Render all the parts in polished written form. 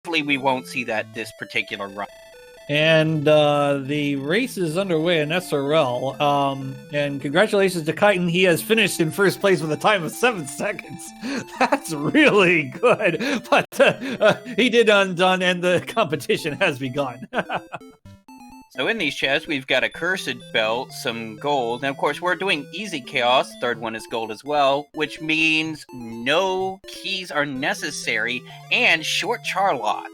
hopefully we won't see that this particular run. And the race is underway in SRL. And congratulations to Chitin. He has finished in first place with a time of 7 seconds. That's really good. But he did undone, and the competition has begun. So in these chests, we've got a Cursed Belt, some gold, and of course we're doing Easy Chaos, third one is gold as well, which means no keys are necessary, and Short Charlock.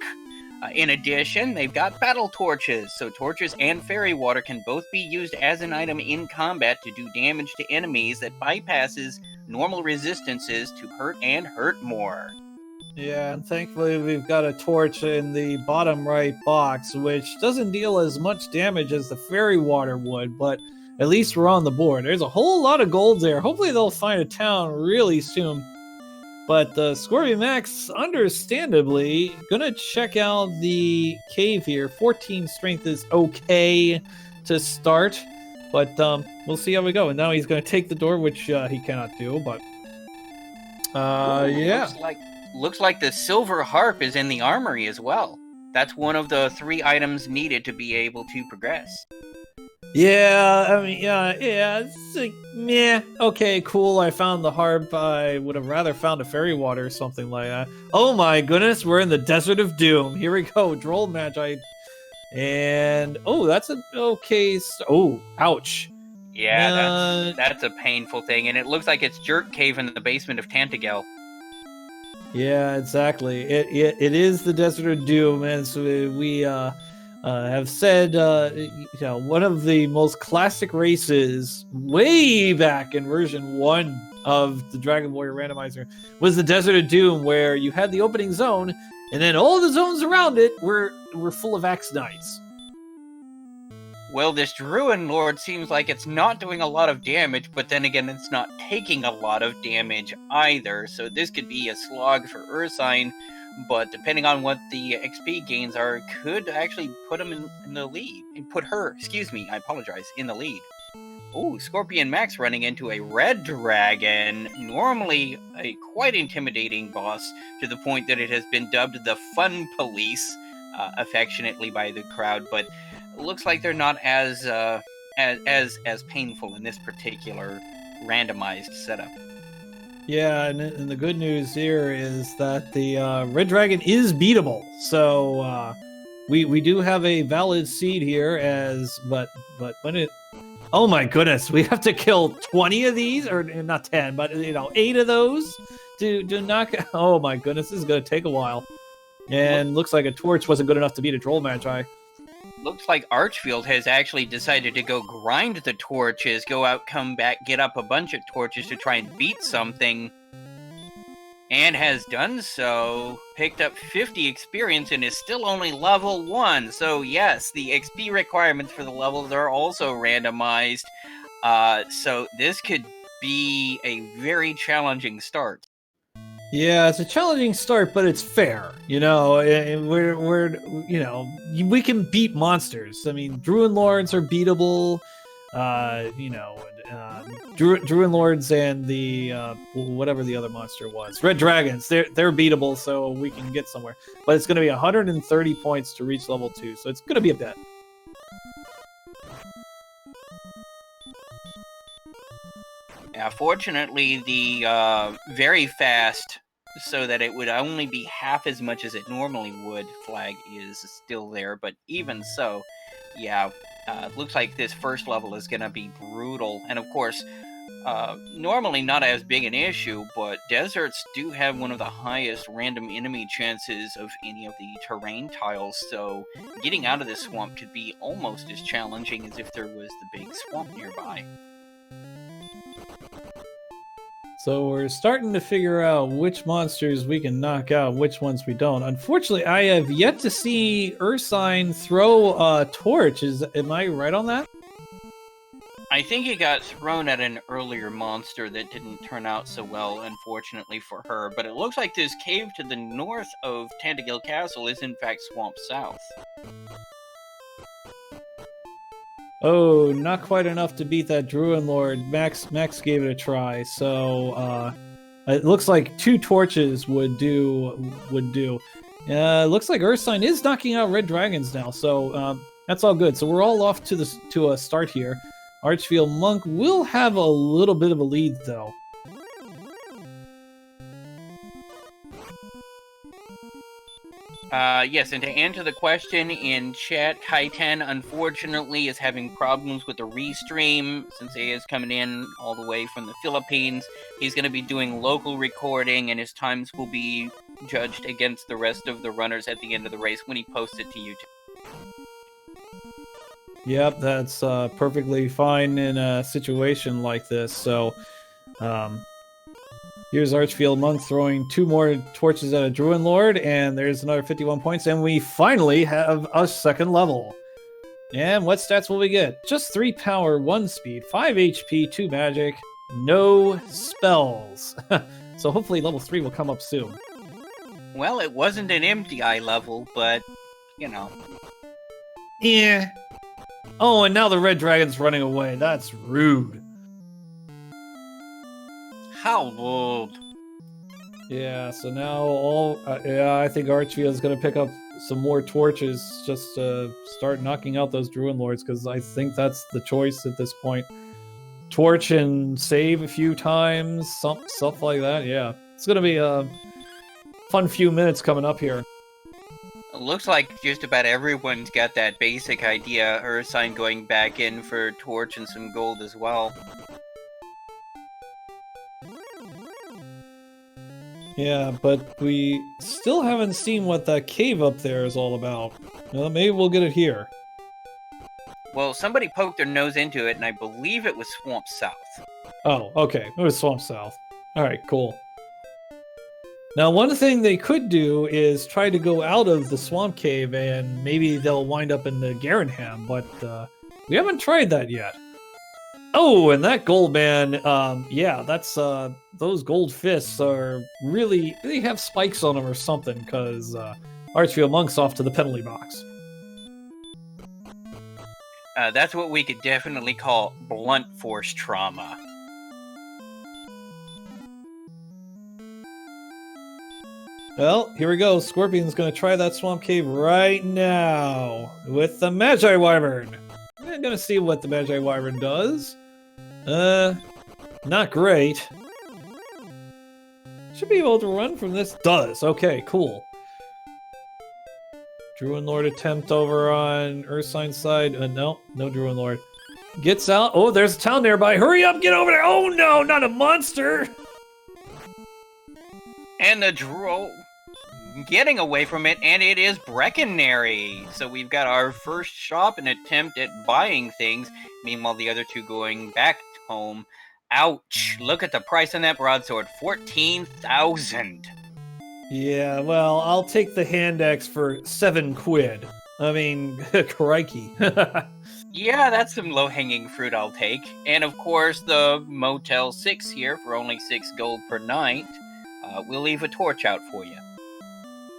In addition, they've got Battle Torches, so torches and fairy water can both be used as an item in combat to do damage to enemies that bypasses normal resistances to hurt and hurt more. Yeah, and thankfully we've got a torch in the bottom right box, which doesn't deal as much damage as the fairy water would, but at least we're on the board. There's a whole lot of gold there. Hopefully they'll find a town really soon. But Scorpion Max, understandably, gonna check out the cave here. 14 strength is okay to start, but we'll see how we go. And now he's gonna take the door, which he cannot do, but yeah. Looks like the silver harp is in the armory as well. That's one of the 3 items needed to be able to progress. Yeah, I mean, yeah, it's like, meh, okay, cool, I found the harp. I would have rather found a fairy water or something like that. Oh my goodness, we're in the Desert of Doom. Here we go, Droll Magi. And, oh, that's an okay, oh, ouch. Yeah, that's a painful thing, and it looks like it's Jerk Cave in the basement of Tantagel. Yeah, exactly. It is the Desert of Doom, and so we have said, one of the most classic races way back in version 1 of the Dragon Warrior Randomizer was the Desert of Doom, where you had the opening zone, and then all the zones around it were full of Axe Knights. Well, this Druid Lord seems like it's not doing a lot of damage, but then again, it's not taking a lot of damage either, so this could be a slog for Ursine, but depending on what the XP gains are, could actually put him in the lead. Put her, in the lead. Ooh, Scorpion Max running into a red dragon, normally a quite intimidating boss, to the point that it has been dubbed the Fun Police, affectionately by the crowd, but it looks like they're not as painful in this particular randomized setup. Yeah, and the good news here is that the Red Dragon is beatable. So we do have a valid seed here, but when it, oh my goodness, we have to kill 20 of these, or not 10, but 8 of those to knock. Oh my goodness, this is gonna take a while. And looks like a torch wasn't good enough to beat a Droll Magi. Looks like Archfield has actually decided to go grind the torches, go out, come back, get up a bunch of torches to try and beat something, and has done so, picked up 50 experience, and is still only level 1. So yes, the XP requirements for the levels are also randomized, so this could be a very challenging start. Yeah, it's a challenging start, but it's fair. We can beat monsters. I mean, Druid Lords are beatable. Druid Lords and the whatever the other monster was, Red Dragons. They're beatable, so we can get somewhere. But it's going to be 130 points to reach level 2, so it's going to be a bit. Yeah, fortunately, the very fast, so that it would only be half as much as it normally would, flag is still there, but even so, yeah, looks like this first level is going to be brutal, and of course, normally not as big an issue, but deserts do have one of the highest random enemy chances of any of the terrain tiles, so getting out of this swamp could be almost as challenging as if there was the big swamp nearby. So we're starting to figure out which monsters we can knock out, which ones we don't. Unfortunately, I have yet to see Ursine throw a torch. Am I right on that? I think it got thrown at an earlier monster that didn't turn out so well, unfortunately for her. But it looks like this cave to the north of Tantagel Castle is in fact Swamp South. Oh, not quite enough to beat that Druid Lord. Max gave it a try, so it looks like 2 torches would do. Looks like Ursine is knocking out red dragons now, so that's all good. So we're all off to a start here. Archfield Monk will have a little bit of a lead, though. Yes, and to answer the question in chat, Kai-10 unfortunately is having problems with the restream since he is coming in all the way from the Philippines. He's going to be doing local recording, and his times will be judged against the rest of the runners at the end of the race when he posts it to YouTube. Yep, that's perfectly fine in a situation like this. So, here's Archfield Monk throwing 2 more torches at a Druid Lord, and there's another 51 points, and we finally have a second level. And what stats will we get? Just 3 power, 1 speed, 5 HP, 2 magic, no spells. So hopefully level 3 will come up soon. Well, it wasn't an MDI level, but, you know. Yeah. Oh, and now the red dragon's running away. That's rude. How rude. Yeah, so now I think Archfield's going to pick up some more torches just to start knocking out those Druid Lords, because I think that's the choice at this point. Torch and save a few times, stuff like that. Yeah, it's going to be a fun few minutes coming up here. It looks like just about everyone's got that basic idea. Ursine going back in for torch and some gold as well. Yeah, but we still haven't seen what that cave up there is all about. Well, maybe we'll get it here. Well, somebody poked their nose into it, and I believe it was Swamp South. Oh, okay. It was Swamp South. Alright, cool. Now, one thing they could do is try to go out of the Swamp Cave, and maybe they'll wind up in the Garenham, but we haven't tried that yet. Oh, and that gold man, yeah, that's, those gold fists are really, they have spikes on them or something, because Archfield Monk's off to the penalty box. That's what we could definitely call blunt force trauma. Well, here we go. Scorpion's going to try that Swamp Cave right now with the Magi Wyvern. I'm going to see what the Magi Wyvern does. Not great. Should be able to run from this. Does. Okay, cool. Druid Lord attempt over on Ursine's side. No Druid Lord. Gets out. Oh, there's a town nearby. Hurry up, get over there. Oh no, not a monster. And the Drow getting away from it, and it is Breckenary. So we've got our first shop and attempt at buying things. Meanwhile, the other two going back home. Ouch. Look at the price on that broadsword. 14,000. Yeah, well, I'll take the hand axe for 7 quid. I mean, crikey. Yeah, that's some low-hanging fruit I'll take. And of course, the Motel 6 here for only 6 gold per night. We'll leave a torch out for you.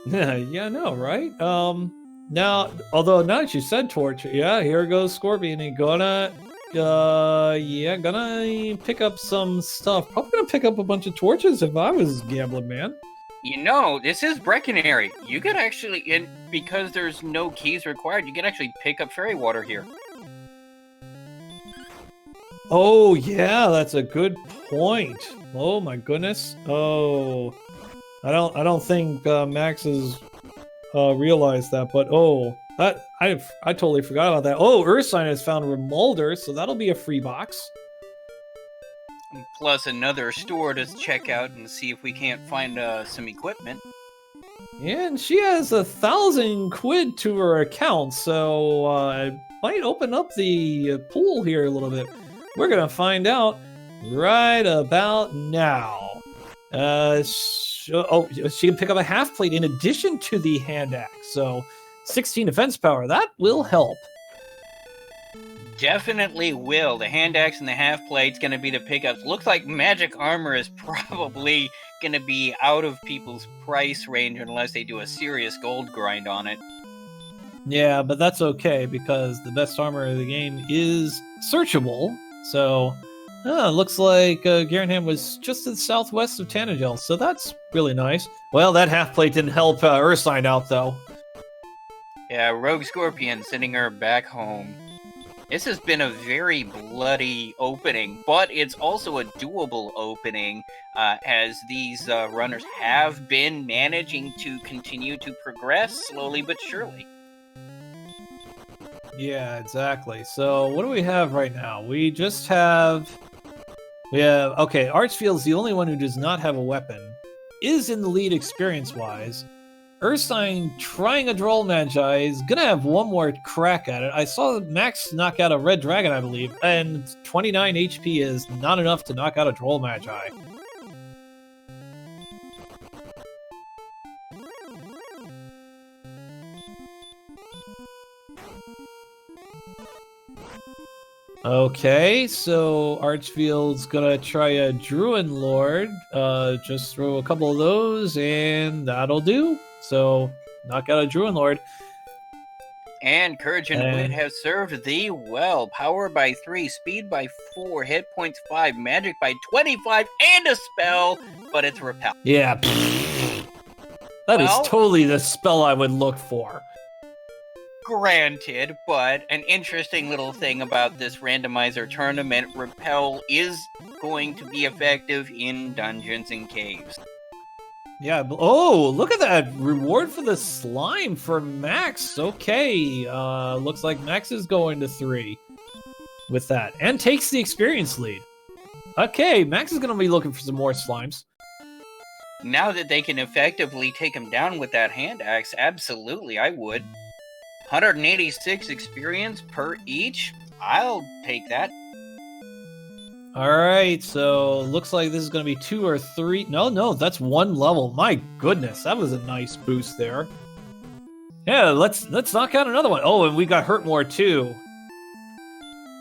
Yeah, no, right? Now, although now that you said torch, yeah, here goes Scorpion. He gonna pick up some stuff. Probably gonna pick up a bunch of torches if I was Gambling Man. You know, this is Breckenary. You could actually, and because there's no keys required, you can actually pick up fairy water here. Oh, yeah, that's a good point. Oh my goodness. Oh, I don't think Max has realized that, but oh, I totally forgot about that. Oh, Ursine has found Remolder, so that'll be a free box. Plus another store to check out and see if we can't find some equipment. And she has 1,000 quid to her account, so I might open up the pool here a little bit. We're gonna find out right about now. She can pick up a half plate in addition to the hand axe, so 16 defense power. That will help. Definitely will. The hand axe and the half plate's going to be the pickups. Looks like magic armor is probably going to be out of people's price range unless they do a serious gold grind on it. Yeah, but that's okay because the best armor of the game is searchable. So, looks like Garenham was just to the southwest of Tanagel, so that's really nice. Well, that half plate didn't help Ursine out, though. Yeah, Rogue Scorpion sending her back home. This has been a very bloody opening, but it's also a doable opening, as these runners have been managing to continue to progress slowly but surely. Yeah, exactly. So what do we have right now? We have, okay, Archfield's the only one who does not have a weapon, is in the lead experience-wise. Ursine trying a Droll Magi is gonna have one more crack at it. I saw Max knock out a Red Dragon, I believe, and 29 HP is not enough to knock out a Droll Magi. Okay, so Archfield's gonna try a Druid Lord. Just throw a couple of those, and that'll do. So, knock out a Druid Lord. And Courage and Wit have served thee well. Power by 3, speed by 4, hit points 5, magic by 25, and a spell, but it's repel. Yeah, that is totally the spell I would look for. Granted, but an interesting little thing about this randomizer tournament, repel is going to be effective in dungeons and caves. Yeah, oh, look at that reward for the slime for Max. Okay, looks like Max is going to 3 with that and takes the experience lead. Okay, Max is going to be looking for some more slimes. Now that they can effectively take him down with that hand axe, absolutely, I would. 186 experience per each? I'll take that. Alright, so looks like this is going to be 2 or 3. No, that's 1 level. My goodness, that was a nice boost there. Yeah, let's knock out another one. Oh, and we got Hurt More too.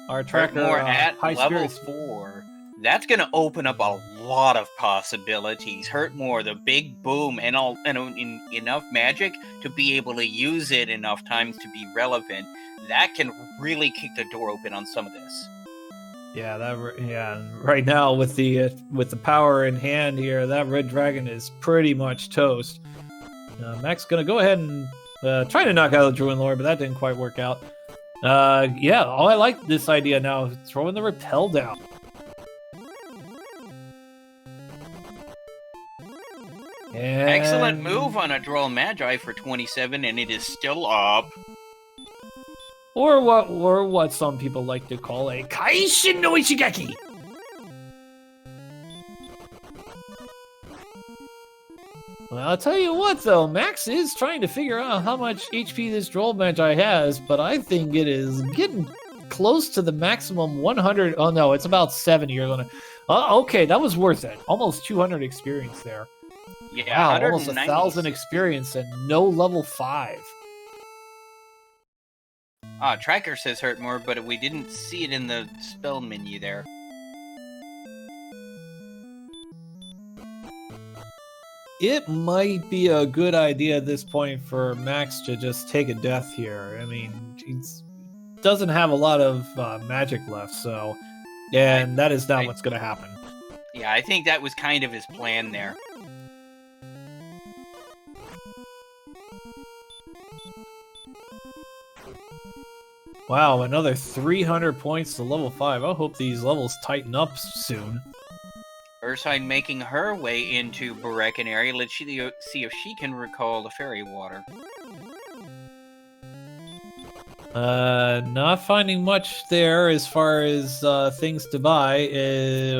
Our tracker Hurt More at high level spirits. 4. That's going to open up a lot of possibilities. Hurt More, the big boom, and enough magic to be able to use it enough times to be relevant. That can really kick the door open on some of this. Yeah, right now with the power in hand here, that Red Dragon is pretty much toast. Max gonna go ahead and try to knock out the Druid Lord, but that didn't quite work out. Yeah, I like this idea now, throwing the repel down. And... excellent move on a Droll Magi for 27, and it is still up. Or what some people like to call a Kaishin no Ishigeki. Well, I'll tell you what, though, Max is trying to figure out how much HP this Droll Magi has, but I think it is getting close to the maximum 100. Oh no, it's about 70. You're gonna. Okay, that was worth it. Almost 200 experience there. Yeah, wow, almost 1,000 experience and no level 5. Tracker says Hurt More, but we didn't see it in the spell menu there. It might be a good idea at this point for Max to just take a death here. I mean, he doesn't have a lot of magic left, so... and that is not what's going to happen. Yeah, I think that was kind of his plan there. Wow, another 300 points to level 5. I hope these levels tighten up soon. Ursine making her way into Barekan area. Let's see if she can recall the fairy water. Not finding much there as far as things to buy.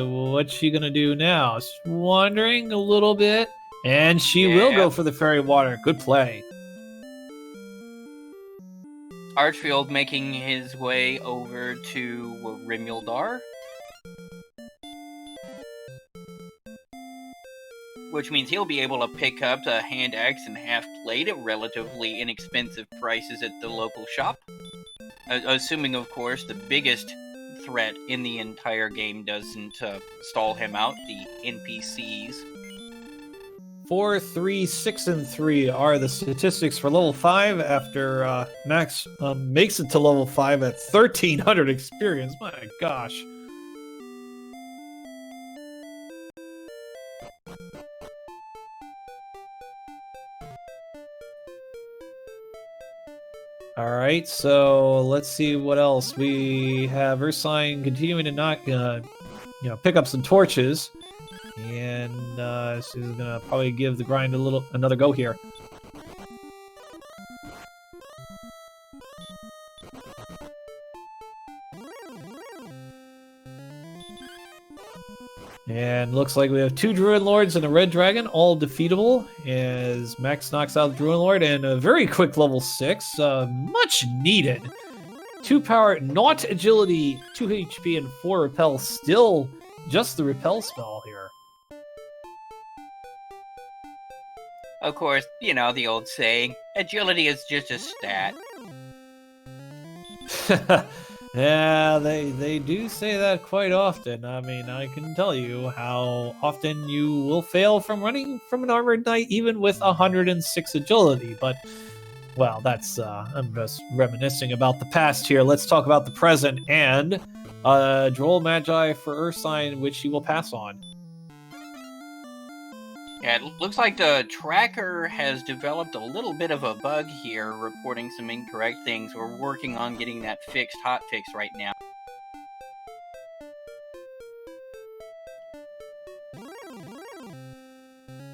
What's she gonna do now? She's wandering a little bit, and she will go for the fairy water. Good play. Archfield making his way over to Rimuldar, which means he'll be able to pick up a hand axe and half plate at relatively inexpensive prices at the local shop. Assuming, of course, the biggest threat in the entire game doesn't stall him out, the NPCs. 4, 3, 6, and 3 are the statistics for level 5 after Max makes it to level 5 at 1,300 experience. My gosh. All right, so let's see what else we have. Ursine continuing to not, pick up some torches, and she's gonna probably give the grind another go here. And looks like we have 2 Druid Lords and a Red Dragon, all defeatable, as Max knocks out the Druid Lord, and a very quick level 6, much needed. 2 power, not agility, 2 HP, and 4 repel, still just the repel spell here. Of course, you know the old saying, agility is just a stat. Yeah, they do say that quite often. I mean, I can tell you how often you will fail from running from an armored knight even with 106 agility, but well, that's I'm just reminiscing about the past here. Let's talk about the present and Droll Magi for Ursine, which he will pass on. Yeah, it looks like the tracker has developed a little bit of a bug here, reporting some incorrect things. We're working on getting that fixed, hot fix right now.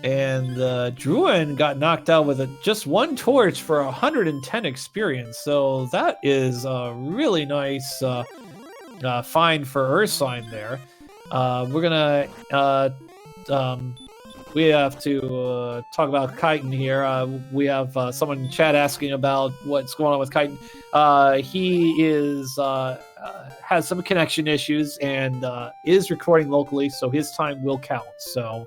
And Druin got knocked out with just 1 torch for 110 experience. So that is a really nice find for Ursine there. We're going to... we have to talk about Chitin here. We have someone in chat asking about what's going on with Chitin. He has some connection issues and is recording locally, so his time will count. So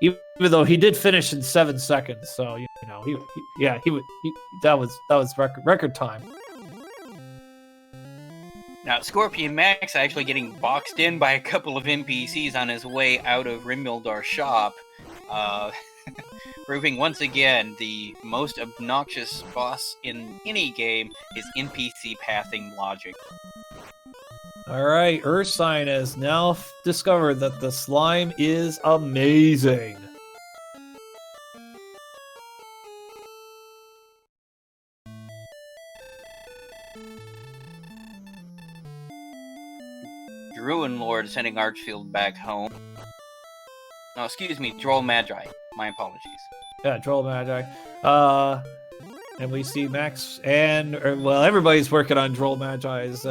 even though he did finish in 7 seconds, so that was record time. Now, Scorpion Max actually getting boxed in by a couple of NPCs on his way out of Rimildar shop, proving once again the most obnoxious boss in any game is NPC pathing logic. Alright, Ursine has now discovered that the slime is amazing. Druid Lord sending Archfield back home. No, excuse me, Droll Magi. My apologies. Yeah, Droll Magi. And we see Max and, everybody's working on Droll Magi's.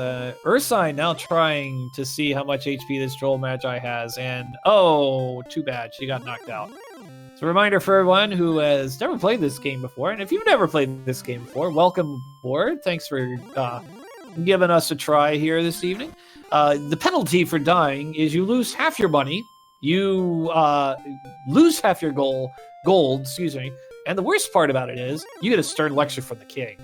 Ursine now trying to see how much HP this Droll Magi has, and oh, too bad, she got knocked out. It's a reminder for everyone who has never played this game before, and if you've never played this game before, welcome aboard. Thanks for giving us a try here this evening. The penalty for dying is you lose half your money, you lose half your gold, excuse me, and the worst part about it is you get a stern lecture from the king.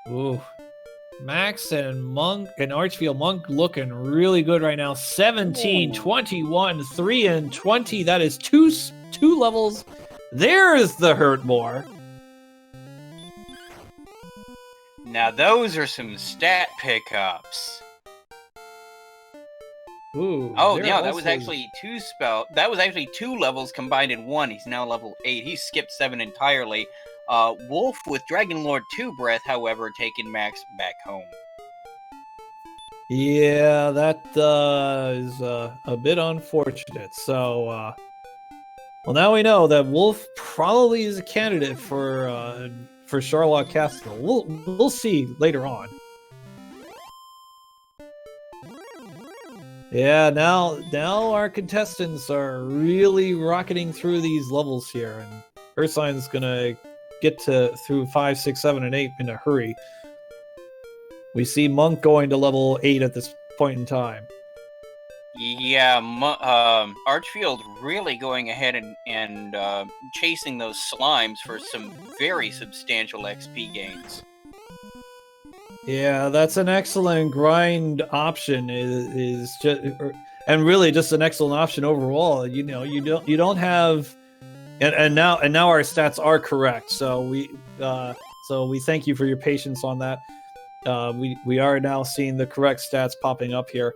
Ooh. Max and Monk and Archfield Monk looking really good right now. 17, 21, 3 and 20. That is two levels. There's the hurt more. Now those are some stat pickups. Ooh. Oh yeah, that was actually two levels combined in one. He's now level 8. He skipped 7 entirely. Wolf with Dragon Lord 2 Breath, however, taking Max back home. Yeah, that is a bit unfortunate. So, well, now we know that Wolf probably is a candidate for Charlotte Castle. We'll see later on. Yeah, now our contestants are really rocketing through these levels here, and Ursine's gonna get through 5, 6, 7, and 8 in a hurry. We see Monk going to level 8 at this point in time. Yeah, Archfield really going ahead and chasing those slimes for some very substantial XP gains. Yeah, that's an excellent grind option. Is just, and really just an excellent option overall. You know, you don't have, and now our stats are correct. So we thank you for your patience on that. We are now seeing the correct stats popping up here.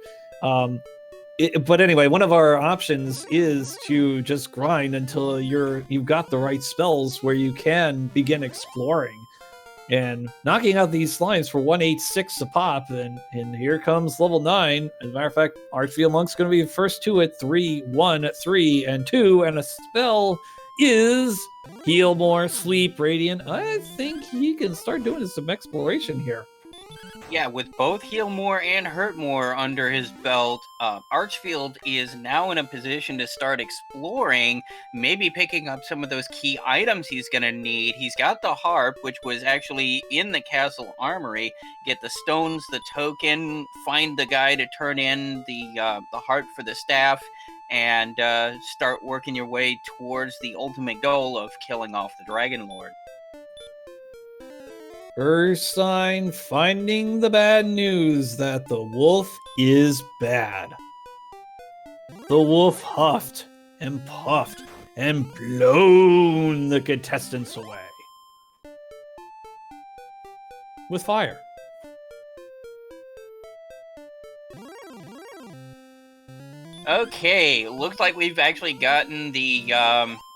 But anyway, one of our options is to just grind until you've got the right spells where you can begin exploring and knocking out these slimes for 186 a pop. And here comes level 9. As a matter of fact, Archfield Monk's going to be the first to it. 3, 1, 3, and 2. And a spell is Heal More, Sleep, Radiant. I think he can start doing some exploration here. Yeah, with both Heal More and Hurt More under his belt, Archfield is now in a position to start exploring, maybe picking up some of those key items he's going to need. He's got the harp, which was actually in the castle armory. Get the stones, the token, find the guy to turn in the harp for the staff, and start working your way towards the ultimate goal of killing off the Dragon Lord. Ursine finding the bad news that the wolf is bad. The wolf huffed and puffed and blown the contestants away with fire. Okay, looks like we've actually gotten the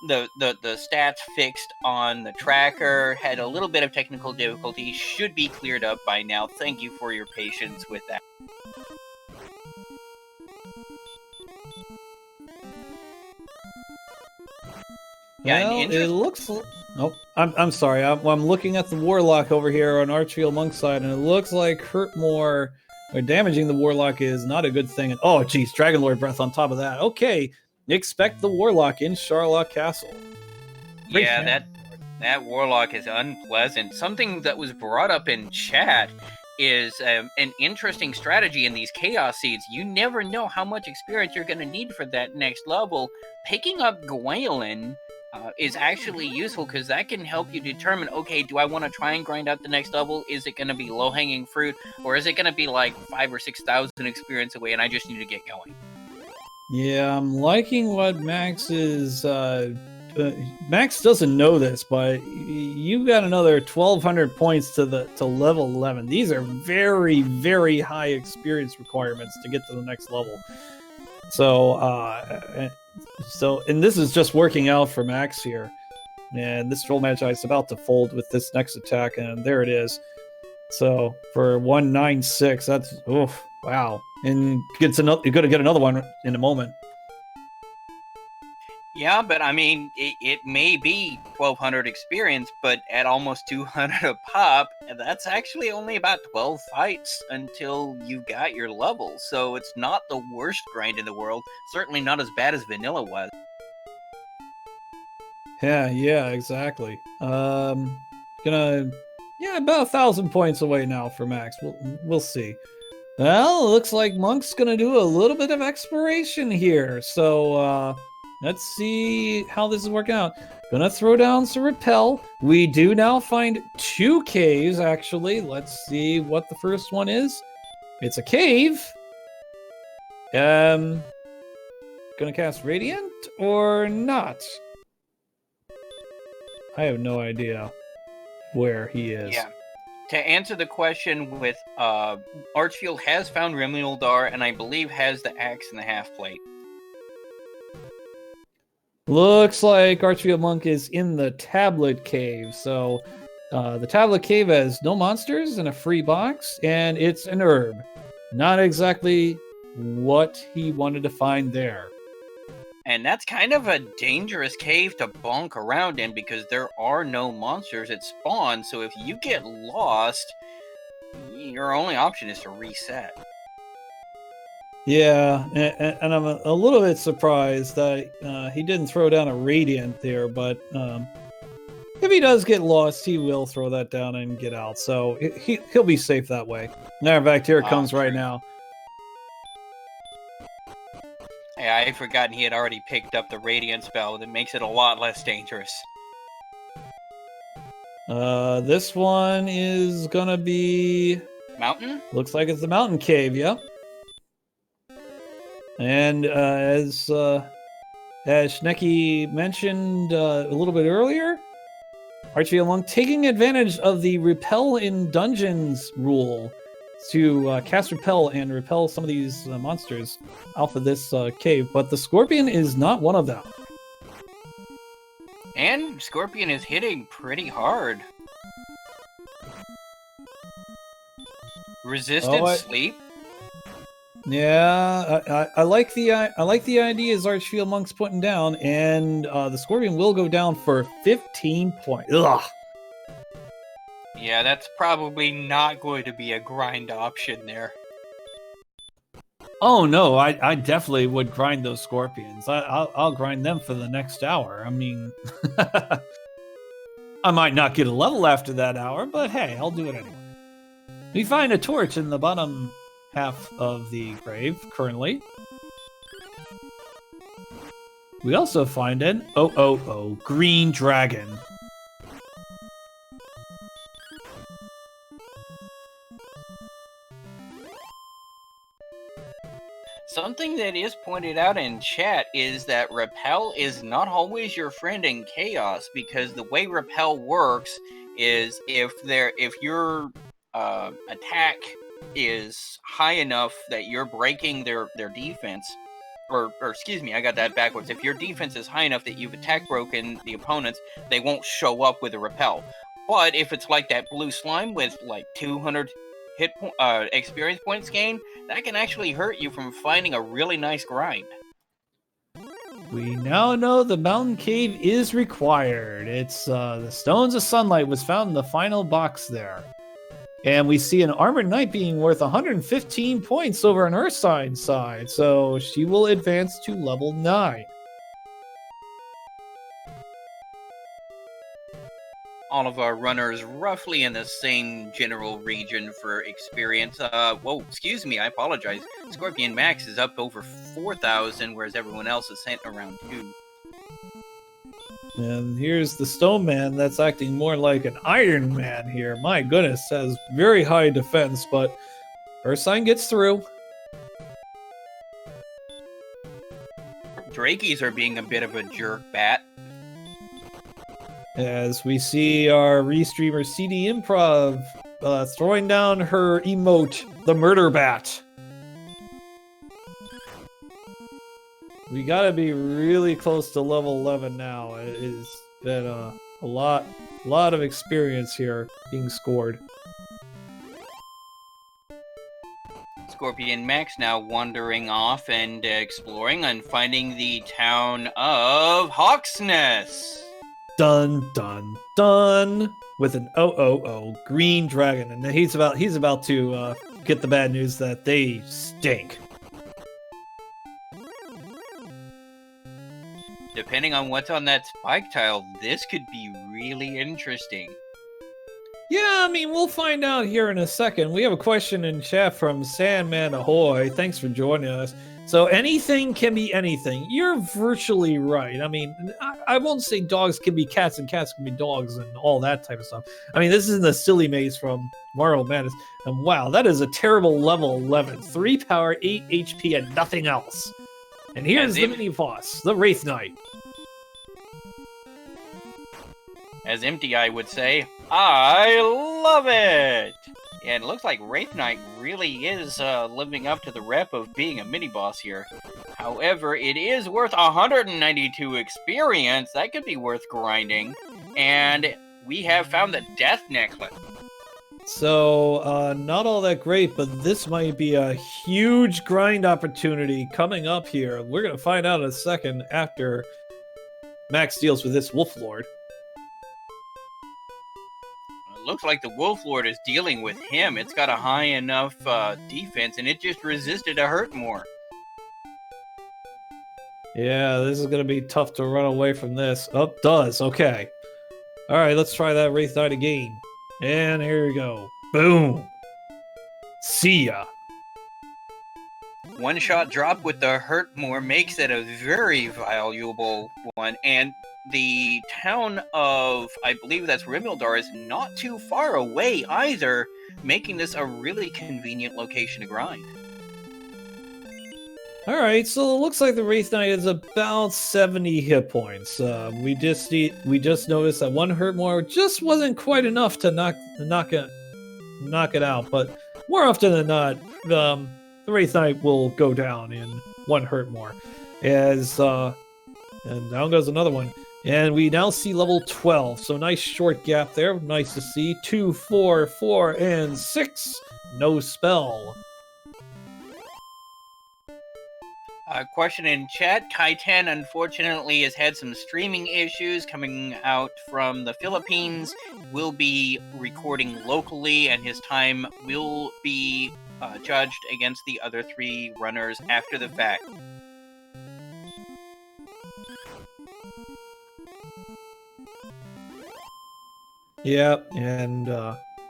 stats fixed on the tracker. Had a little bit of technical difficulty, should be cleared up by now. Thank you for your patience with that. Yeah, well, it looks. Oh, I'm sorry. I'm looking at the warlock over here on Archfield Monk's side, and it looks like Hurtmore or damaging the warlock is not a good thing. And oh, geez, Dragon Lord breath on top of that. Okay, expect the warlock in Charlotte Castle. Great yeah, that warlock is unpleasant. Something that was brought up in chat is an interesting strategy in these chaos seeds. You never know how much experience you're going to need for that next level. Picking up Gwaelin is actually useful because that can help you determine, okay, do I want to try and grind out the next level? Is it going to be low-hanging fruit, or is it going to be like 5,000 or 6,000 experience away and I just need to get going? Yeah, I'm liking what Max is... Max doesn't know this, but you got another 1,200 points to level 11. These are very, very high experience requirements to get to the next level. So, and this is just working out for Max here. And this Troll Magi is about to fold with this next attack, and there it is. So for 196, that's oof, wow. And you're gonna get another one in a moment. Yeah, but I mean, it may be 1,200 experience, but at almost 200 a pop, that's actually only about 12 fights until you got your level. So it's not the worst grind in the world. Certainly not as bad as vanilla was. Yeah, exactly. About 1,000 points away now for Max. We'll see. Well, it looks like Monk's gonna do a little bit of exploration here. So let's see how this is working out. Gonna throw down some repel. We do now find 2 caves, actually. Let's see what the first one is. It's a cave. Gonna cast Radiant or not? I have no idea where he is. Yeah. To answer the question with Archfield has found Remildar and I believe has the axe and the half plate. Looks like Archfield Monk is in the Tablet Cave. So the Tablet Cave has no monsters and a free box, and it's an herb. Not exactly what he wanted to find there. And that's kind of a dangerous cave to bonk around in because there are no monsters at spawn. So if you get lost, your only option is to reset. Yeah, and I'm a little bit surprised that he didn't throw down a Radiant there, but if he does get lost, he will throw that down and get out. So he'll be safe that way. Matter of fact, here it comes right now. Yeah, I had forgotten he had already picked up the Radiant spell. That makes it a lot less dangerous. This one is gonna be... Mountain? Looks like it's the Mountain Cave, yep. And as Schnecki mentioned a little bit earlier, Archfield Monk taking advantage of the Repel in Dungeons rule. to cast Repel and repel some of these monsters off of this cave, but the Scorpion is not one of them. And Scorpion is hitting pretty hard. Resisted sleep. Yeah, I like the ideas Archfield Monk's putting down, and the Scorpion will go down for 15 points. Ugh. Yeah, that's probably not going to be a grind option there. Oh no, I definitely would grind those Scorpions. I'll grind them for the next hour. I mean, I might not get a level after that hour, but hey, I'll do it anyway. We find a torch in the bottom half of the grave currently. We also find an green dragon. Something that is pointed out in chat is that Repel is not always your friend in Chaos, because the way Repel works is if your attack is high enough that you're breaking their defense, or excuse me, I got that backwards. If your defense is high enough that you've attack broken the opponents, they won't show up with a Repel. But if it's like that blue slime with like 200 experience points gained, that can actually hurt you from finding a really nice grind. We now know the mountain cave is required. It's the Stones of Sunlight was found in the final box there. And we see an Armored Knight being worth 115 points over an Earth Sign side, so she will advance to level 9. All of our runners roughly in the same general region for experience. Whoa, excuse me, I apologize. Scorpion Max is up over 4,000, whereas everyone else is sent around 2. And here's the Stone Man that's acting more like an Iron Man here. My goodness, has very high defense, but Earth Sign gets through. Drakies are being a bit of a jerk bat. As we see our restreamer CD Improv throwing down her emote, the Murder Bat. We gotta be really close to level 11 now. It has been a lot of experience here being scored. Scorpion Max now wandering off and exploring and finding the town of Hawksness. Dun dun dun, with an green dragon, and he's about to get the bad news that they stink. Depending on what's on that spike tile, this could be really interesting. Yeah, I mean, we'll find out here in a second. We have a question in chat from Sandman Ahoy. Thanks for joining us. So anything can be anything. You're virtually right. I mean, I won't say dogs can be cats and cats can be dogs and all that type of stuff. I mean, this is the silly maze from Mario Madness. And wow, that is a terrible level 11. 3 power, 8 HP, and nothing else. And here's the mini boss, the Wraith Knight. As Empty Eye would say, I love it! And it looks like Wraith Knight really is living up to the rep of being a mini-boss here. However, it is worth 192 experience. That could be worth grinding. And we have found the Death Necklace. So, not all that great, but this might be a huge grind opportunity coming up here. We're going to find out in a second after Max deals with this Wolf Lord. Looks like the Wolf Lord is dealing with him. It's got a high enough defense, and it just resisted a hurt more. Yeah, this is going to be tough to run away from this. Oh, does. Okay. All right, let's try that Wraith Knight again. And here we go. Boom. See ya. One-shot drop with the hurt more makes it a very valuable one, and the town of, I believe that's Rimildar, is not too far away either, making this a really convenient location to grind. Alright, so it looks like the Wraith Knight is about 70 hit points. We just noticed that one hurt more just wasn't quite enough to knock it out, but more often than not, the Wraith Knight will go down in one hurt more. And down goes another one. And we now see level 12. So nice short gap there. Nice to see. 2, 4, 4, and 6. No spell. Question in chat. Kaitan unfortunately has had some streaming issues coming out from the Philippines. Will be recording locally, and his time will be judged against the other 3 runners after the fact. Yep, and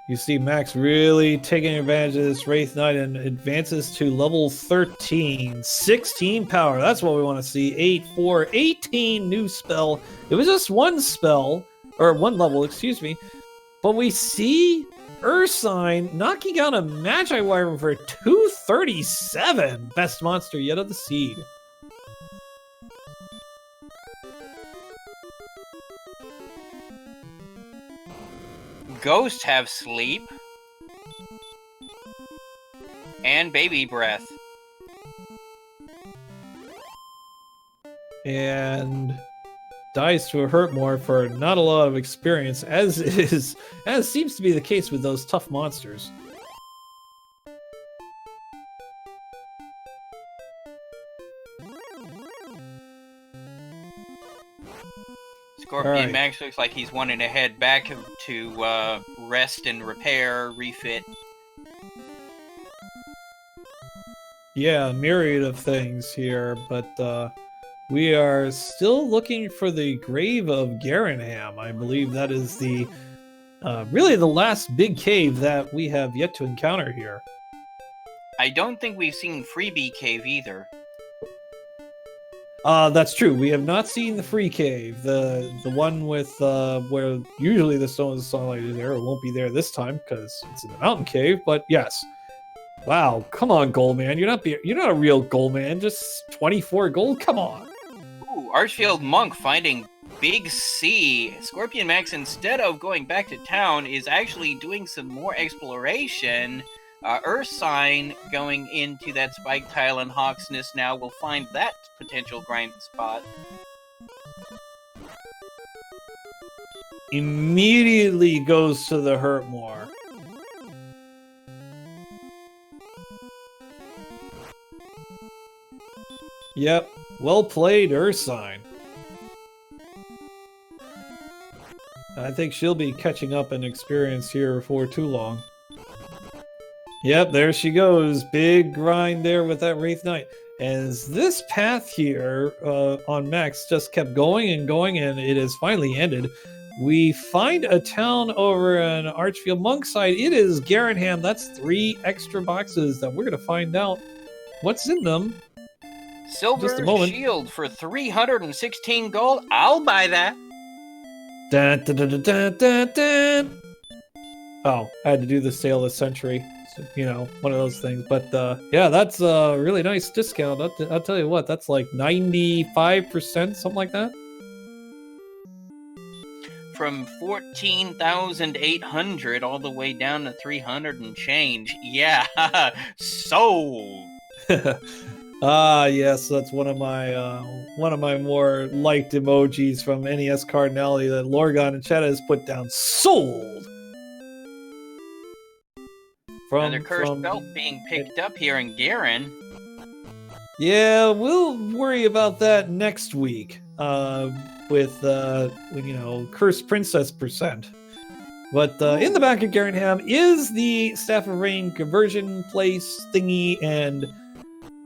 you see Max really taking advantage of this Wraith Knight and advances to level 13. 16 power, that's what we want to see. 8, 4, 18 new spell. It was just one spell, or one level, excuse me. But we see Ursine knocking out a Magi Wyvern for 237. Best monster yet of the seed. Ghosts have sleep and baby breath. And dies to a hurt more for not a lot of experience, as seems to be the case with those tough monsters. Scorpion Alright. Max looks like he's wanting to head back to rest and repair, refit. Yeah, a myriad of things here, but we are still looking for the grave of Garanham. I believe that is the really the last big cave that we have yet to encounter here. I don't think we've seen Freebie Cave either. That's true. We have not seen the free cave, the one with where usually the Stone of Sunlight is there. It won't be there this time because it's in the mountain cave. But yes, wow, come on, Goldman. You're not a real Goldman. Just 24 gold. Come on. Ooh, Archfield Monk finding Big C. Scorpion Max, instead of going back to town, is actually doing some more exploration. Ursine going into that spike tile in Hawk's Nest now will find that potential grind spot. Immediately goes to the Hurtmore. Yep, well played, Ursine. I think she'll be catching up in experience here before too long. Yep, there she goes. Big grind there with that Wraith Knight. As this path here on Max just kept going and going, and it has finally ended, we find a town over on Archfield Monk side. It is Garanham. That's 3 extra boxes that we're going to find out what's in them. Silver Shield for 316 gold. I'll buy that. Dun, dun, dun, dun, dun, dun. Oh, I had to do the sale of the century. You know, one of those things. But yeah, that's a really nice discount. I'll tell you what, that's like 95%, something like that. From 14,800 all the way down to 300 and change. Yeah, sold. Yes, that's one of my more liked emojis from NES Cardinality that Lorgon and Chetta has put down. Sold. Another cursed belt being picked up here in Garen. Yeah, we'll worry about that next week with Cursed Princess percent. But in the back of Garanham is the Staff of Rain conversion place thingy, and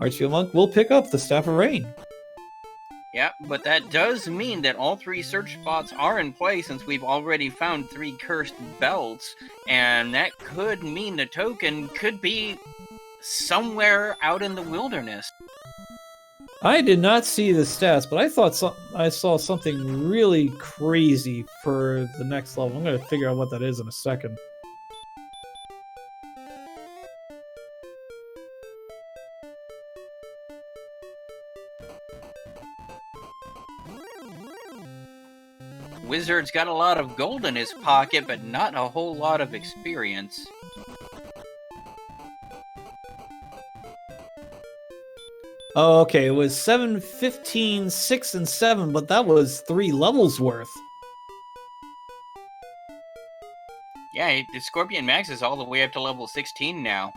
Archfield Monk will pick up the Staff of Rain. Yeah, but that does mean that all 3 search spots are in play since we've already found 3 cursed belts, and that could mean the token could be somewhere out in the wilderness. I did not see the stats, but I saw something really crazy for the next level. I'm going to figure out what that is in a second. Wizard's got a lot of gold in his pocket, but not a whole lot of experience. Oh, okay. It was 7, 15, 6, and 7, but that was 3 levels worth. Yeah, the Scorpion Max is all the way up to level 16 now.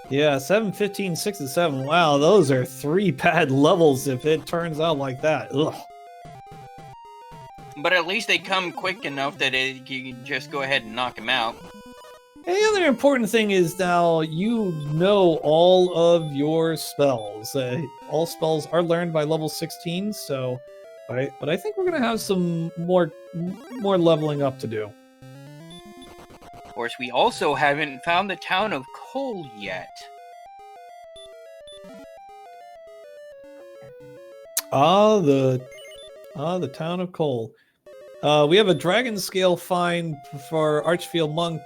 Yeah, 7, 15, 6, and 7. Wow, those are 3 bad levels if it turns out like that. Ugh. But at least they come quick enough that you can just go ahead and knock them out. And the other important thing is now you know all of your spells. All spells are learned by level 16, so but I think we're gonna have some more leveling up to do. Of course, we also haven't found the town of Cole yet. The town of Cole. We have a dragon scale find for Archfield Monk.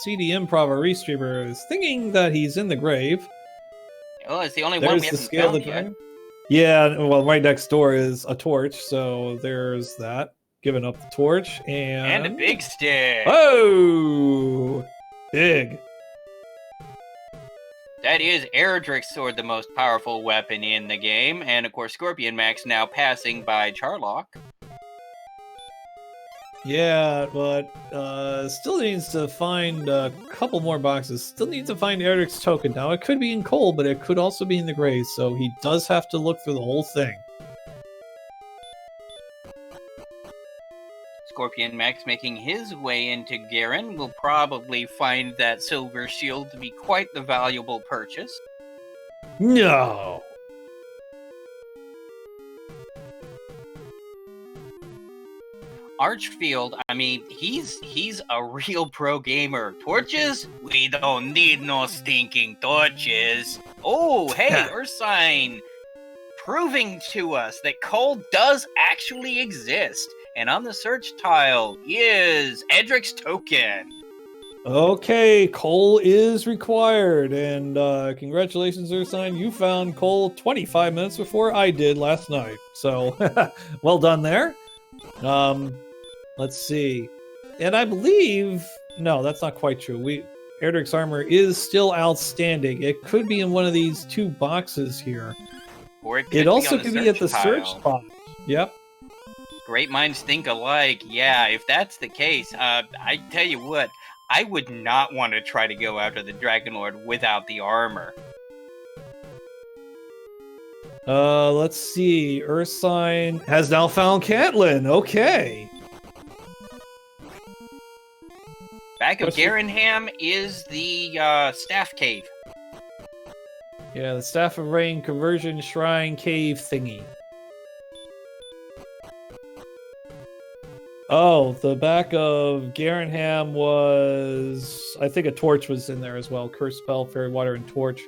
CD Improv, our restreamer, is thinking that he's in the grave. Well, it's the only There's one we the haven't scale of found the yet. dragon. Yeah, well, right next door is a torch, so there's that. Giving up the torch And a big stick. Oh, big. That is Erdrick's sword, the most powerful weapon in the game, and of course Scorpion Max now passing by Charlock. Yeah, but still needs to find a couple more boxes. Still needs to find Erdrick's token. Now, it could be in Cole, but it could also be in the grave, so he does have to look through the whole thing. Scorpion Max making his way into Garen will probably find that silver shield to be quite the valuable purchase. No! Archfield, I mean, he's a real pro gamer. Torches? We don't need no stinking torches. Oh, hey, Ursine! Proving to us that Cole does actually exist. And on the search tile is Edric's token. Okay, Cole is required, and congratulations, Ursine. You found Cole 25 minutes before I did last night. So, well done there. Let's see. And I believe... No, that's not quite true. Erdrick's armor is still outstanding. It could be in one of these 2 boxes here. Or it also could be at the search spot. Yep. Great minds think alike. Yeah, if that's the case, I tell you what, I would not want to try to go after the Dragon Lord without the armor. Let's see. Ursine has now found Catelyn. Okay. Back of Garenham is the Staff Cave. Yeah, the Staff of Rain Conversion Shrine Cave thingy. Oh, the back of Garenham was... I think a torch was in there as well. Curse Spell, Fairy Water, and Torch.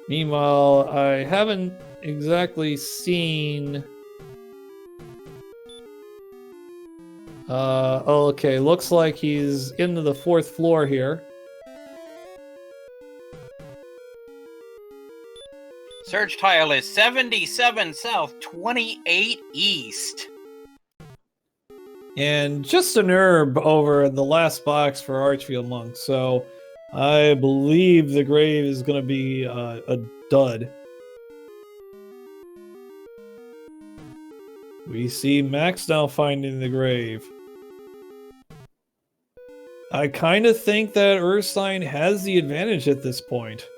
Meanwhile, I haven't exactly seen... okay, looks like he's into the 4th floor here. Search tile is 77 south, 28 east. And just an herb over in the last box for Archfield Monk, so I believe the grave is going to be a dud. We see Max now finding the grave. I kind of think that Ursine has the advantage at this point.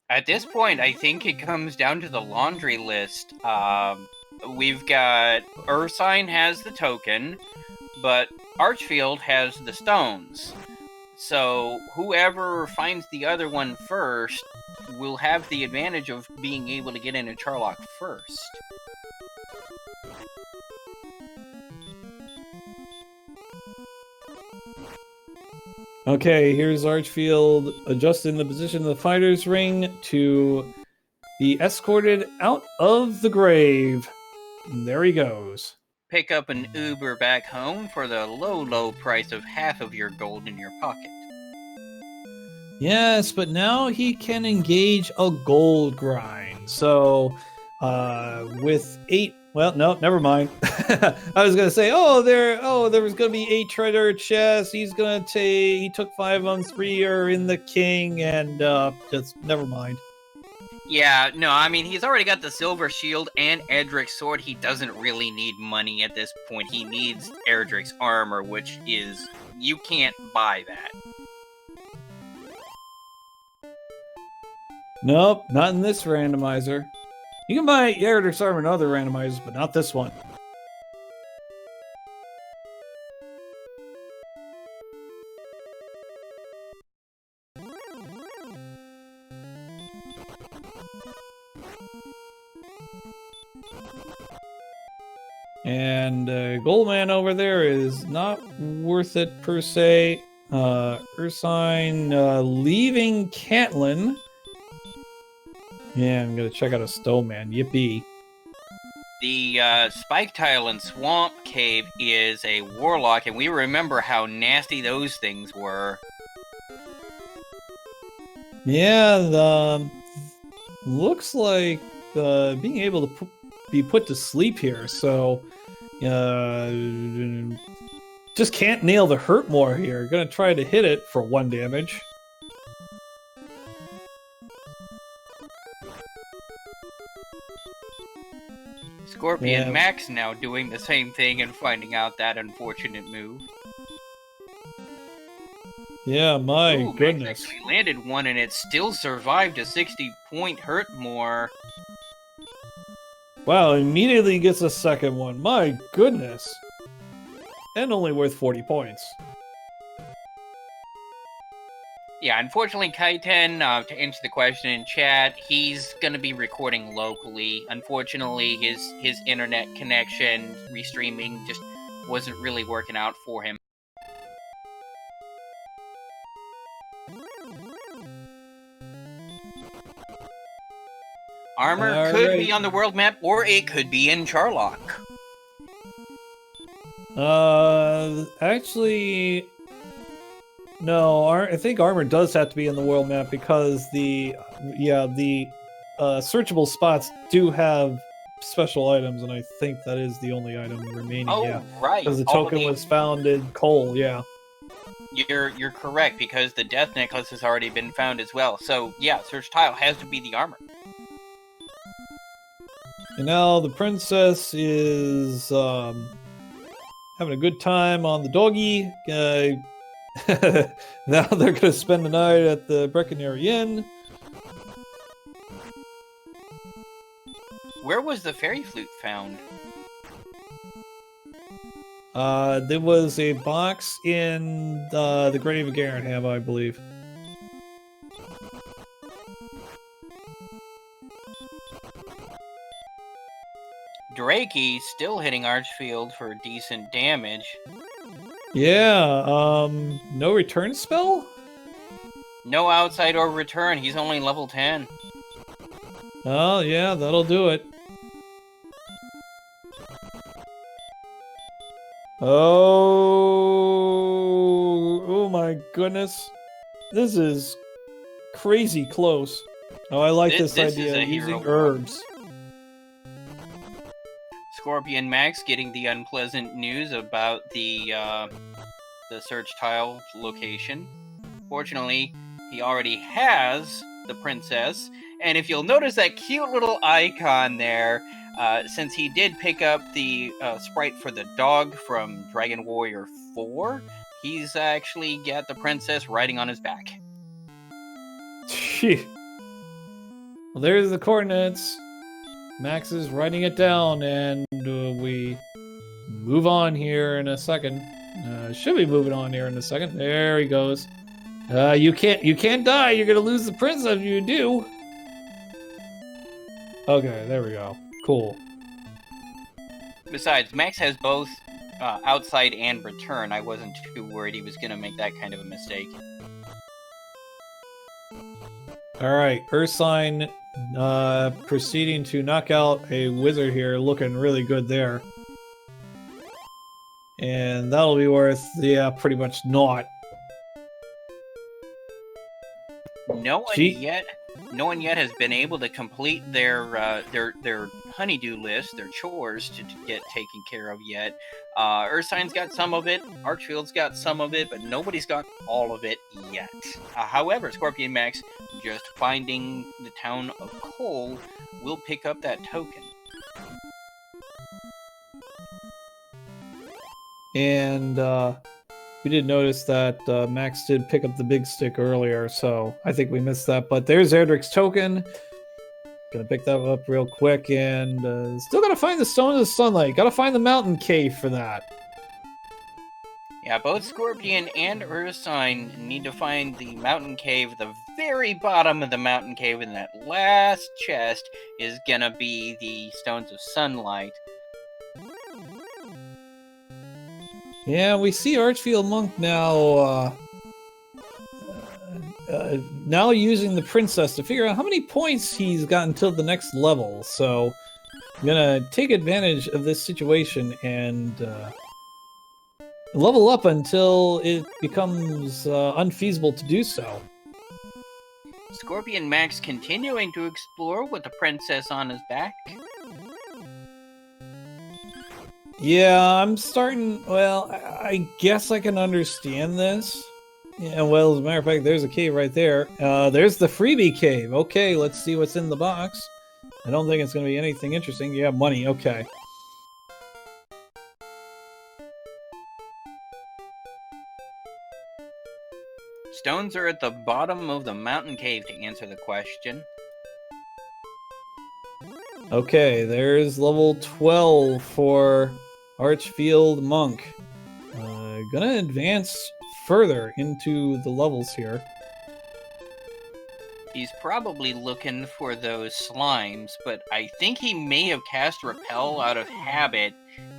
At this point, I think it comes down to the laundry list. We've got Ursine has the token, but Archfield has the stones. So whoever finds the other one first will have the advantage of being able to get into Charlock first. Okay, here's Archfield adjusting the position of the fighter's ring to be escorted out of the grave. And there he goes. Pick up an Uber back home for the low, low price of half of your gold in your pocket. Yes, but now he can engage a gold grind. So, with 8 Well, no, never mind. I was gonna say, there was gonna be 8 treasure chests. He took 5 of them, 3 are in the king, and just never mind. Yeah, no, I mean, he's already got the silver shield and Edric's sword. He doesn't really need money at this point. He needs Edric's armor, which is, you can't buy that. Nope, not in this randomizer. You can buy Eredic's armor in other randomizers, but not this one. And Goldman over there is not worth it per se. Ursine leaving Catlin. Yeah, I'm gonna check out a Stowman. Yippee. The Spike Tile and Swamp Cave is a warlock, and we remember how nasty those things were. Yeah, looks like being able to be put to sleep here, so just can't nail the hurt more here. Gonna try to hit it for 1 damage. Scorpion Max now doing the same thing and finding out that unfortunate move. Yeah, my Ooh, goodness. Max actually landed one and it still survived a 60-point hurt more. Wow, immediately gets a second one. My goodness. And only worth 40 points. Yeah, unfortunately, Kaiten, to answer the question in chat, he's going to be recording locally. Unfortunately, his internet connection, restreaming, just wasn't really working out for him. Armor could be on the world map, or it could be in Charlock. Actually, no. I think armor does have to be in the world map because the searchable spots do have special items, and I think that is the only item remaining. Oh, yeah, right. because the token was found in coal. Yeah. You're correct, because the death necklace has already been found as well. So yeah, search tile has to be the armor. And now the princess is having a good time on the doggy. Now they're gonna spend the night at the Breckenary Inn. Where was the fairy flute found? There was a box in the grave of Garanham, I believe. Drakey still hitting Archfield for decent damage. Yeah, no return spell? No outside or return, he's only level 10. Oh, yeah, that'll do it. Oh my goodness. This is crazy close. Oh, I like this idea of using herbs. Scorpion Max getting the unpleasant news about the search tile location. Fortunately, he already has the princess, and if you'll notice that cute little icon there, since he did pick up the sprite for the dog from Dragon Warrior 4, he's actually got the princess riding on his back. Well, there's the coordinates. Max is writing it down, and we move on here in a second. Should be moving on here in a second. There he goes. You can't die. You're gonna lose the princess if you do. Okay, there we go. Cool. Besides, Max has both outside and return. I wasn't too worried he was gonna make that kind of a mistake. All right, Ursine proceeding to knock out a wizard here, looking really good there. And that'll be worth, yeah, pretty much naught. No one yet has been able to complete their honeydew list, their chores to get taken care of yet. Ursign's got some of it, Archfield's got some of it, but nobody's got all of it yet. However, Scorpion Max, just finding the town of Cole, will pick up that token. And we did notice that Max did pick up the big stick earlier, so I think we missed that. But there's Erdrick's token. Gonna pick that up real quick, and still gotta find the Stone of the Sunlight. Gotta find the mountain cave for that. Yeah, both Scorpion and Ursine need to find the mountain cave. The very bottom of the mountain cave in that last chest is gonna be the Stones of Sunlight. Yeah, we see Archfield Monk now now using the princess to figure out how many points he's got until the next level. So I'm gonna take advantage of this situation and level up until it becomes unfeasible to do so. Scorpion Max continuing to explore with the princess on his back. Yeah, I'm starting. Well, I guess I can understand this. Yeah, well, as a matter of fact, there's a cave right there. There's the freebie cave. Okay, let's see what's in the box. I don't think it's going to be anything interesting. Yeah, money. Okay. Stones are at the bottom of the mountain cave to answer the question. Okay, there's level 12 for Archfield Monk. Gonna advance further into the levels here. He's probably looking for those slimes, but I think he may have cast Repel out of habit,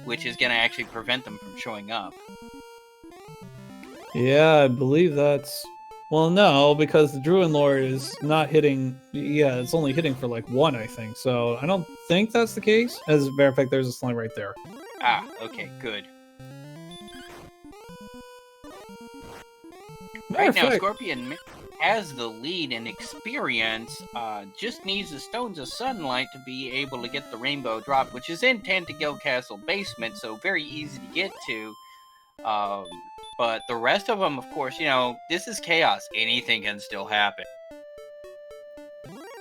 which is gonna actually prevent them from showing up. Yeah, I believe that's... Well, no, because the Druid Lord is not hitting... Yeah, it's only hitting for like 1, I think. So I don't think that's the case. As a matter of fact, there's a slime right there. Ah, okay, good. Right now, Scorpion has the lead in experience, just needs the Stones of Sunlight to be able to get the Rainbow Drop, which is in Tantegil Castle basement, so very easy to get to. But the rest of them, of course, you know, this is chaos. Anything can still happen.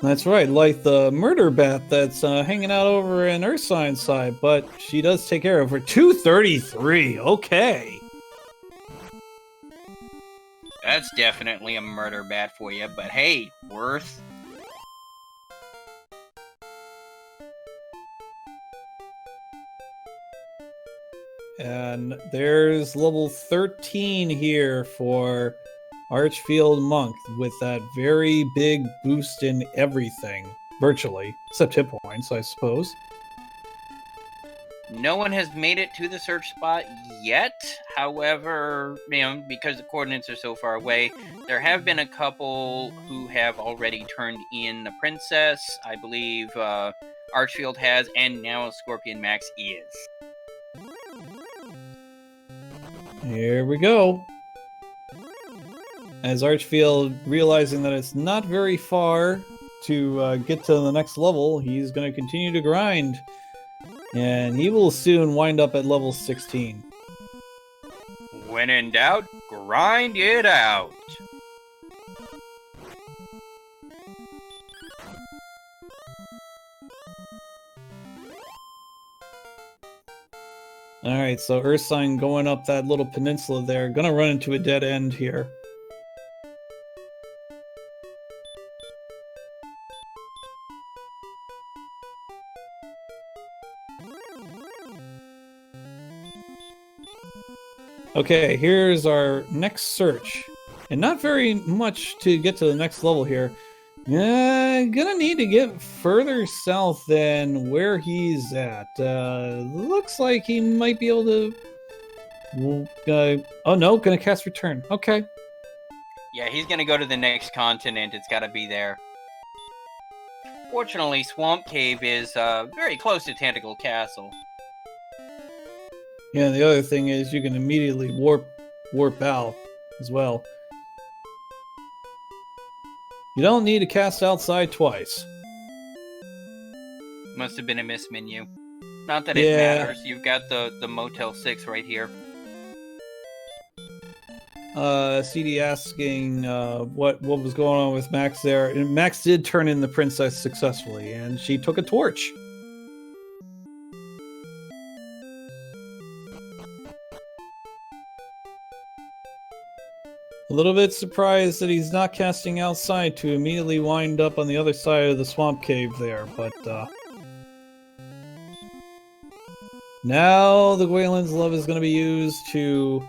That's right, like the murder bat that's hanging out over in Ursine's side, but she does take care of her. 233, okay. That's definitely a murder bat for you, but hey, worth. And there's level 13 here for Archfield Monk with that very big boost in everything, virtually, except hit points, I suppose. No one has made it to the search spot yet. However, you know, because the coordinates are so far away, there have been a couple who have already turned in the princess. I believe Archfield has, and now Scorpion Max is. Here we go. As Archfield, realizing that it's not very far to get to the next level, he's going to continue to grind. And he will soon wind up at level 16. When in doubt, grind it out. Alright, so Ursine going up that little peninsula there. Gonna run into a dead end here. Okay, here's our next search. And not very much to get to the next level here. Gonna need to get further south than where he's at. Looks like he might be able to... oh no, gonna cast Return. Okay. Yeah, he's gonna go to the next continent. It's gotta be there. Fortunately, Swamp Cave is very close to Tantegil Castle. Yeah, the other thing is you can immediately warp out as well. You don't need to cast outside twice. must have been a miss menu. Not that it Yeah. matters. You've got the Motel 6 right here. CD asking what was going on with Max there. And Max did turn in the princess successfully, and she took a torch. A little bit surprised that he's not casting outside to immediately wind up on the other side of the swamp cave there, but now the Gwaelin's love is going to be used to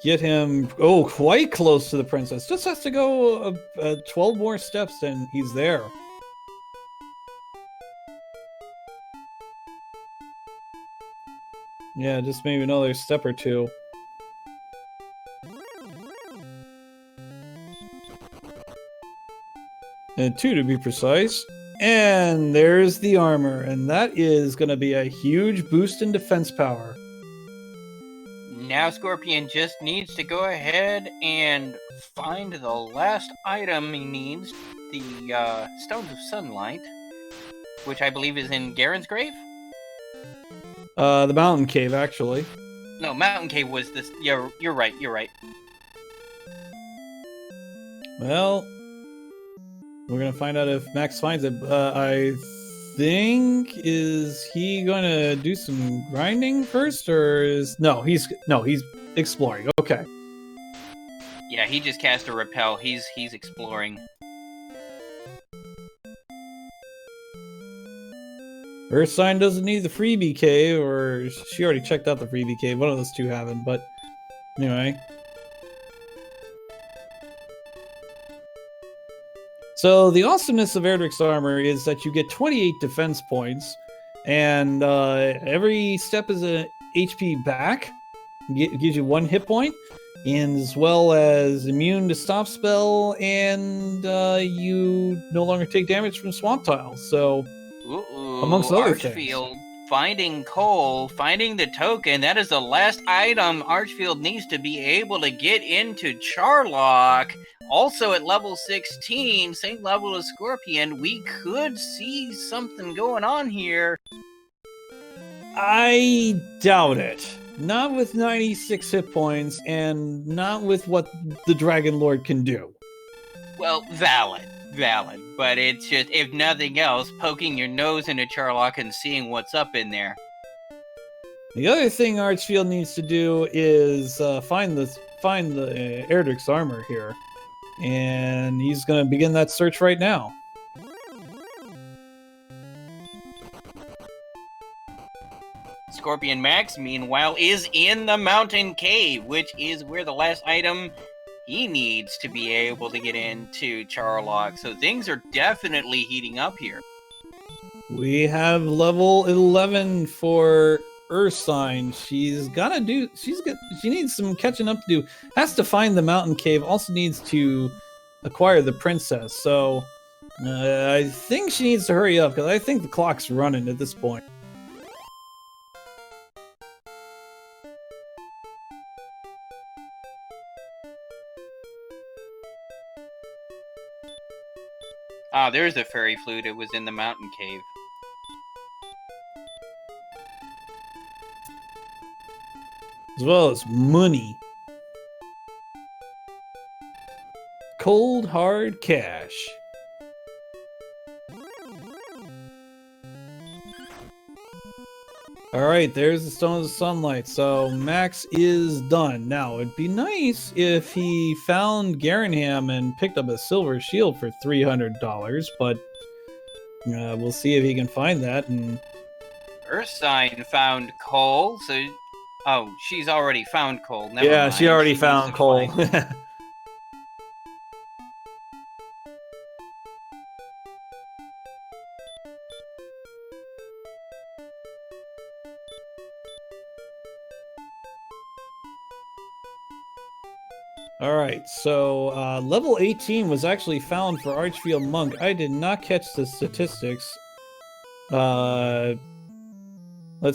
get him, quite close to the princess. Just has to go 12 more steps and he's there. Yeah, just maybe another step or two. And 2 to be precise. And there's the armor, and that is going to be a huge boost in defense power. Now Scorpion just needs to go ahead and find the last item he needs, the Stones of Sunlight, which I believe is in Garen's grave? The mountain cave, actually. No, Mountain Cave was this. Yeah, you're right. Well, we're going to find out if Max finds it. I think, is he going to do some grinding first, or is... No, he's exploring. Okay. Yeah, he just cast a repel. He's exploring. Earth Sign doesn't need the freebie cave, or she already checked out the freebie cave. One of those two haven't, but anyway. So the awesomeness of Erdrick's armor is that you get 28 defense points, and every step is a HP back. It gives you 1 hit point, and as well as immune to stop spell, and you no longer take damage from swamp tiles. So, amongst other Archfield, things. finding coal, finding the token. That is the last item Archfield needs to be able to get into Charlock. Also at level 16, same level as Scorpion, we could see something going on here. I doubt it. Not with 96 hit points, and not with what the Dragon Lord can do. Well, valid. But it's just, if nothing else, poking your nose into Charlock and seeing what's up in there. The other thing Archfield needs to do is find the Erdrick's armor here. And he's going to begin that search right now. Scorpion Max, meanwhile, is in the mountain cave, which is where the last item he needs to be able to get into Charlock. So things are definitely heating up here. We have level 11 for Ursine. She needs some catching up to do. Has to find the mountain cave. Also needs to acquire the princess. So I think she needs to hurry up, because I think the clock's running at this point. Ah, there's the fairy flute. It was in the mountain cave. As well as money. Cold, hard cash. Alright, there's the Stones of Sunlight. So Max is done. Now, it'd be nice if he found Garenham and picked up a silver shield for $300, but we'll see if he can find that. And Ursine found coal, so... Oh, she's already found coal. Never mind. She already found coal. Alright, so level 18 was actually found for Archfield Monk. I did not catch the statistics. Let's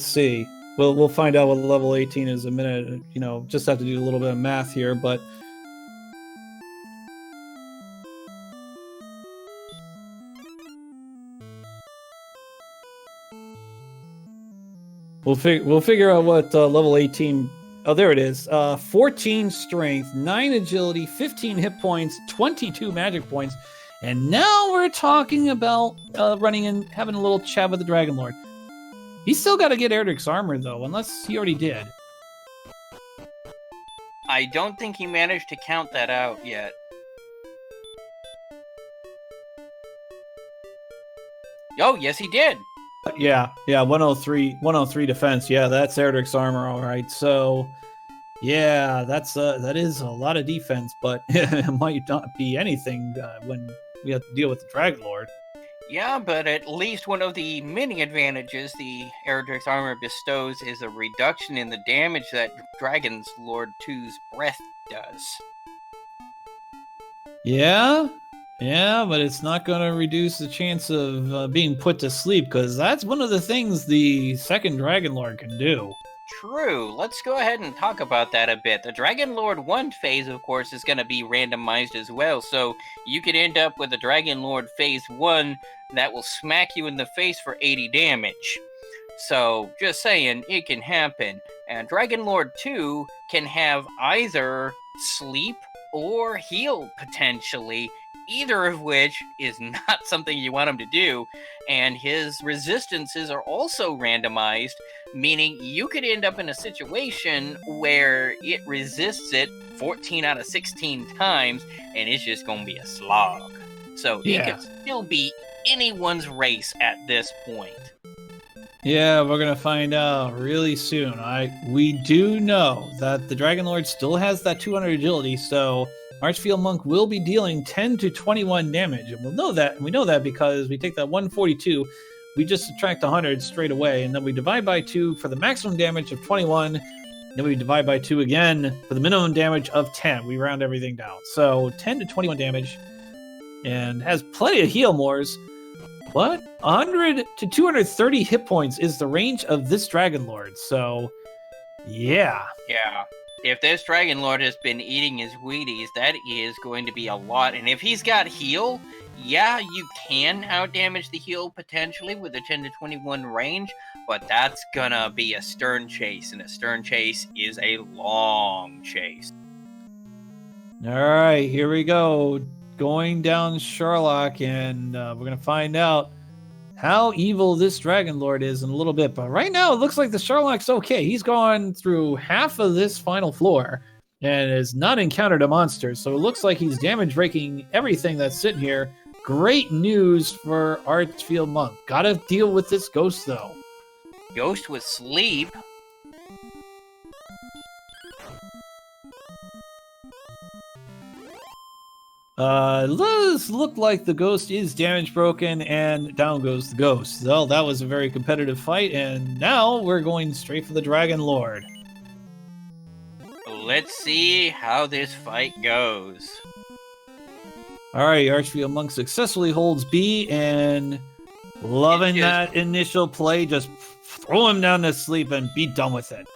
see. We'll find out what level 18 is in a minute. Just have to do a little bit of math here, but... We'll figure out what level 18. Oh, there it is. 14 strength, 9 agility, 15 hit points, 22 magic points, and now we're talking about running and having a little chat with the Dragon Lord. He's still got to get Erdrick's armor though, unless he already did. I don't think he managed to count that out yet. Oh, yes, he did. Yeah, 103 defense. Yeah, that's Erdrick's armor, all right. So, yeah, that is a lot of defense, but it might not be anything when we have to deal with the Dragon Lord. Yeah, but at least one of the many advantages the Eredrix armor bestows is a reduction in the damage that Dragon's Lord 2's breath does. Yeah, but it's not going to reduce the chance of being put to sleep, because that's one of the things the second Dragon Lord can do. True. Let's go ahead and talk about that a bit. The Dragon Lord 1 phase, of course, is going to be randomized as well, so you could end up with a Dragon Lord phase 1 that will smack you in the face for 80 damage. So, just saying, it can happen. And Dragon Lord 2 can have either sleep or heal, potentially, either of which is not something you want him to do. And his resistances are also randomized, meaning you could end up in a situation where it resists it 14 out of 16 times, and it's just going to be a slog. So it could still be anyone's race at this point. Yeah, we're going to find out really soon. We do know that the Dragon Lord still has that 200 agility, so Archfield Monk will be dealing 10 to 21 damage. And we'll know that. We know that because we take that 142, we just subtract 100 straight away, and then we divide by 2 for the maximum damage of 21. Then we divide by 2 again for the minimum damage of 10. We round everything down. So 10 to 21 damage, and has plenty of heal mores. What? 100 to 230 hit points is the range of this Dragon Lord. So, yeah. Yeah. If this Dragon Lord has been eating his Wheaties, that is going to be a lot. And if he's got heal, yeah, you can outdamage the heal potentially with a 10 to 21 range, but that's gonna be a stern chase, and a stern chase is a long chase. All right, here we go. Going down Sherlock, and we're going to find out how evil this Dragon Lord is in a little bit. But right now, it looks like the Sherlock's okay. He's gone through half of this final floor and has not encountered a monster. So it looks like he's damage breaking everything that's sitting here. Great news for Archfield Monk. Gotta deal with this ghost, though. Ghost with sleep? Does look like the ghost is damage broken, and down goes the ghost. Well, that was a very competitive fight, and now we're going straight for the Dragon Lord. Let's see how this fight goes. Alright, Archfield Monk successfully holds B, and loving that initial play, just throw him down to sleep and be done with it.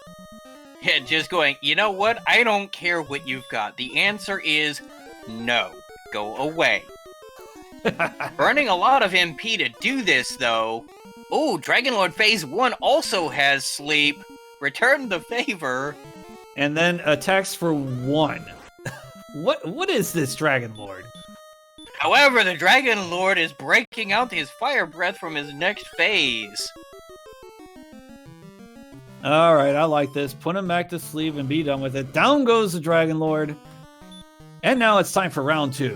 Yeah, just going, you know what? I don't care what you've got. The answer is no. Go away. Burning a lot of MP to do this, though. Oh, Dragon Lord Phase 1 also has sleep. Return the favor. And then attacks for 1. What is this Dragon Lord? However, the Dragon Lord is breaking out his fire breath from his next phase. Alright, I like this. Put him back to sleep and be done with it. Down goes the Dragon Lord. And now it's time for round 2.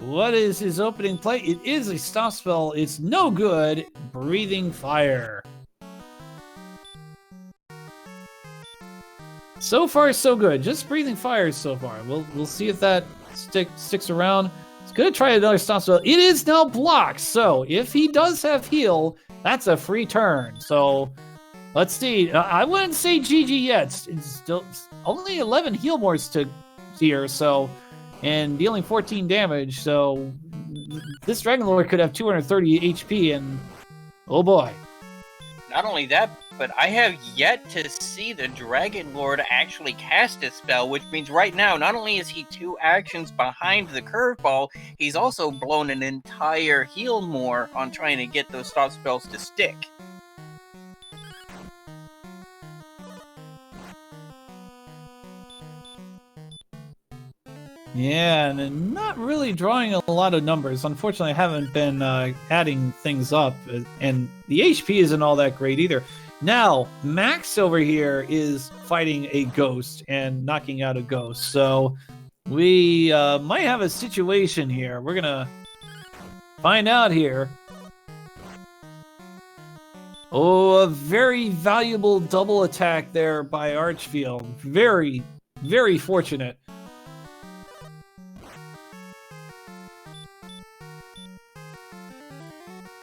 What is his opening play? It is a stop spell. It's no good. Breathing fire. So far, so good. Just breathing fire so far. We'll see if that sticks around. It's gonna try another stop spell. It is now blocked. So if he does have heal, that's a free turn. So let's see. I wouldn't say GG yet. It's still only 11 heal mores to here. So. And dealing 14 damage, so this Dragon Lord could have 230 HP, and oh boy. Not only that, but I have yet to see the Dragon Lord actually cast a spell, which means right now, not only is he 2 actions behind the curveball, he's also blown an entire heal more on trying to get those stop spells to stick. Yeah, and not really drawing a lot of numbers. Unfortunately, I haven't been adding things up, and the HP isn't all that great either. Now, Max over here is fighting a ghost and knocking out a ghost, so we might have a situation here. We're gonna find out here. Oh, a very valuable double attack there by Archfield. Very, very fortunate.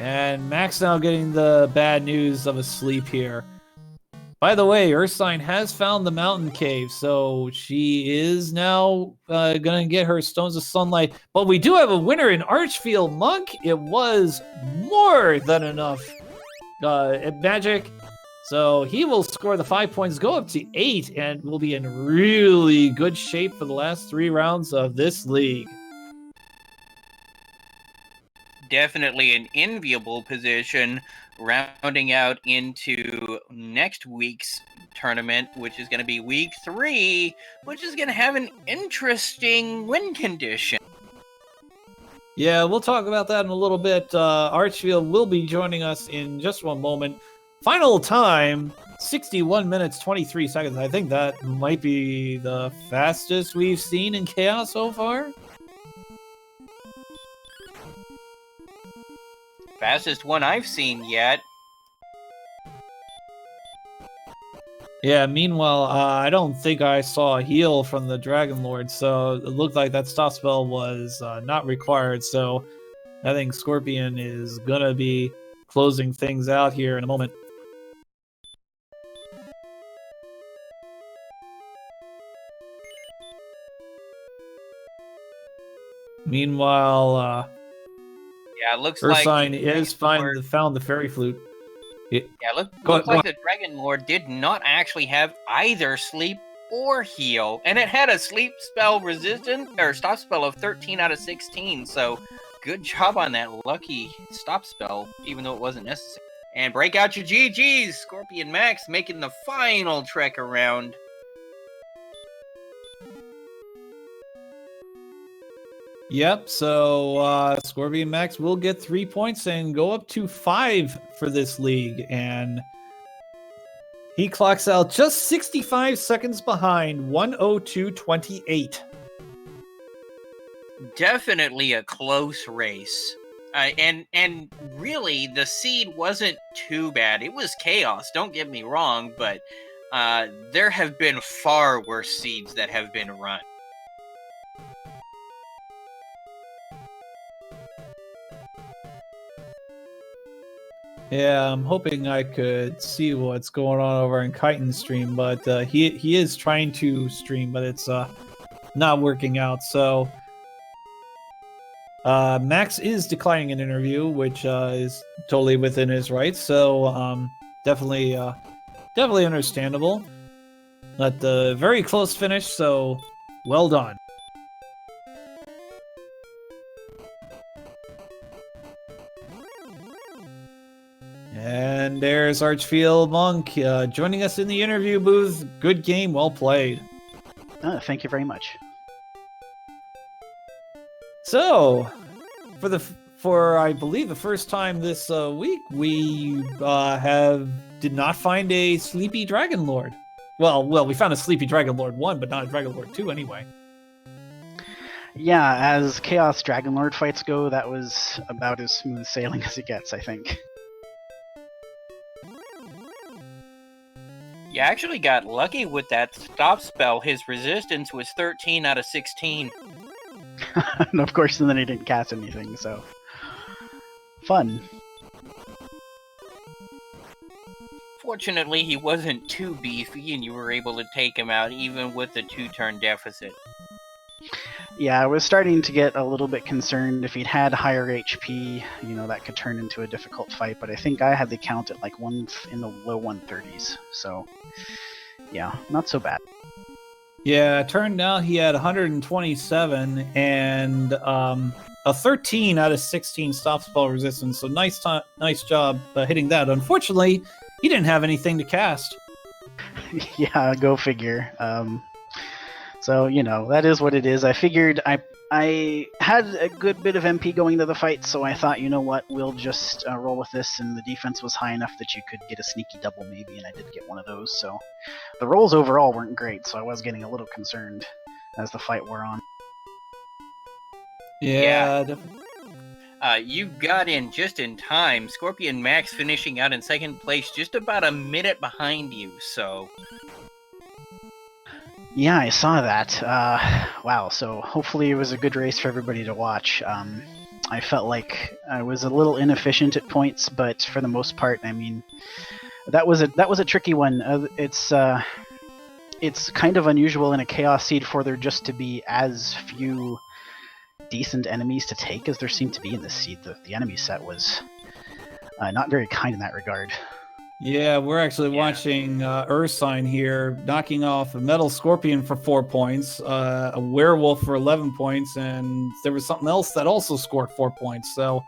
And Max now getting the bad news of a sleep here. By the way, Ursine has found the mountain cave, so she is now going to get her Stones of Sunlight. But we do have a winner in Archfield Monk. It was more than enough magic. So he will score the 5 points, go up to 8, and will be in really good shape for the last 3 rounds of this league. Definitely an enviable position, rounding out into next week's tournament, which is going to be week 3, which is going to have an interesting win condition. Yeah, we'll talk about that in a little bit. Archfield will be joining us in just one moment. Final time, 61 minutes, 23 seconds. I think that might be the fastest we've seen in Chaos so far. Fastest one I've seen yet. Yeah, meanwhile, I don't think I saw a heal from the Dragon Lord, so it looked like that stop spell was not required, so I think Scorpion is gonna be closing things out here in a moment. Meanwhile, yeah, it looks Ursine like is found the fairy flute. Yeah, looks like the Dragon Lord did not actually have either sleep or heal, and it had a sleep spell resistance or stop spell of 13 out of 16. So, good job on that lucky stop spell, even though it wasn't necessary. And break out your GGs, Scorpion Max making the final trek around. Yep, so Scorpion Max will get 3 points and go up to 5 for this league. And he clocks out just 65 seconds behind, 102.28. Definitely a close race. And really, the seed wasn't too bad. It was chaos, don't get me wrong, but there have been far worse seeds that have been run. Yeah, I'm hoping I could see what's going on over in Chitin's stream, but he is trying to stream, but it's not working out. So Max is declining an interview, which is totally within his rights. So definitely understandable. But the very close finish, so well done. And there's Archfield Monk joining us in the interview booth. Good game, well played. Thank you very much. So, for I believe the first time this week, we did not find a Sleepy Dragon Lord. Well, we found a Sleepy Dragon Lord 1, but not a Dragon Lord 2 anyway. Yeah, as Chaos Dragon Lord fights go, that was about as smooth sailing as it gets, I think. You actually got lucky with that stop spell. His resistance was 13 out of 16. And of course, then he didn't cast anything, so... Fun. Fortunately, he wasn't too beefy, and you were able to take him out even with the 2-turn deficit. Yeah, I was starting to get a little bit concerned. If he'd had higher HP, that could turn into a difficult fight. But I think I had the count at like one in the low 130s. So, yeah, not so bad. Yeah, it turned out he had 127 and a 13 out of 16 stop spell resistance. So nice job hitting that. Unfortunately, he didn't have anything to cast. Yeah, go figure. So, that is what it is. I figured I had a good bit of MP going to the fight, so I thought, you know what, we'll just roll with this, and the defense was high enough that you could get a sneaky double maybe, and I did get one of those. So the rolls overall weren't great, so I was getting a little concerned as the fight wore on. Yeah. You got in just in time. Scorpion Max finishing out in second place, just about a minute behind you, so... Yeah, I saw that. Wow, so hopefully it was a good race for everybody to watch. I felt like I was a little inefficient at points, but for the most part, I mean, that was a tricky one. It's kind of unusual in a Chaos Seed for there just to be as few decent enemies to take as there seemed to be in this seed. The enemy set was not very kind in that regard. Yeah, we're actually watching Ursine here knocking off a Metal Scorpion for 4 points, a Werewolf for 11 points, and there was something else that also scored 4 points. So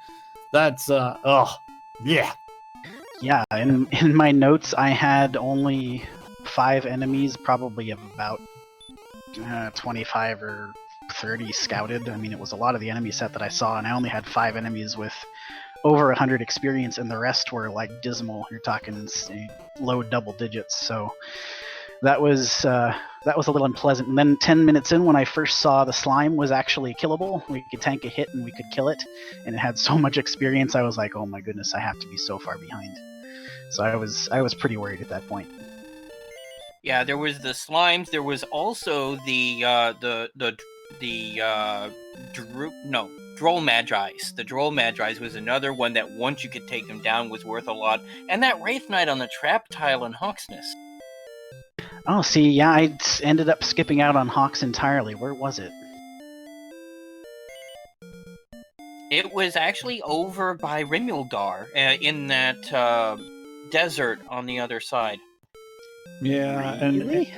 that's, yeah. Yeah, in my notes, I had only 5 enemies, probably of about 25 or 30 scouted. I mean, it was a lot of the enemy set that I saw, and I only had 5 enemies with over 100 experience, and the rest were like dismal. You're talking low double digits. So that was a little unpleasant. And then 10 minutes in, when I first saw the slime was actually killable, we could tank a hit and we could kill it, and it had so much experience, I was like, oh my goodness, I have to be so far behind. So I was pretty worried at that point. Yeah, there was the slimes. There was also the Droll Magi's. The Droll Magi's was another one that once you could take them down was worth a lot. And that Wraith Knight on the trap tile in Hawksness. Oh, see, yeah, I ended up skipping out on Hawks entirely. Where was it? It was actually over by Rimildar, in that desert on the other side. Yeah, really?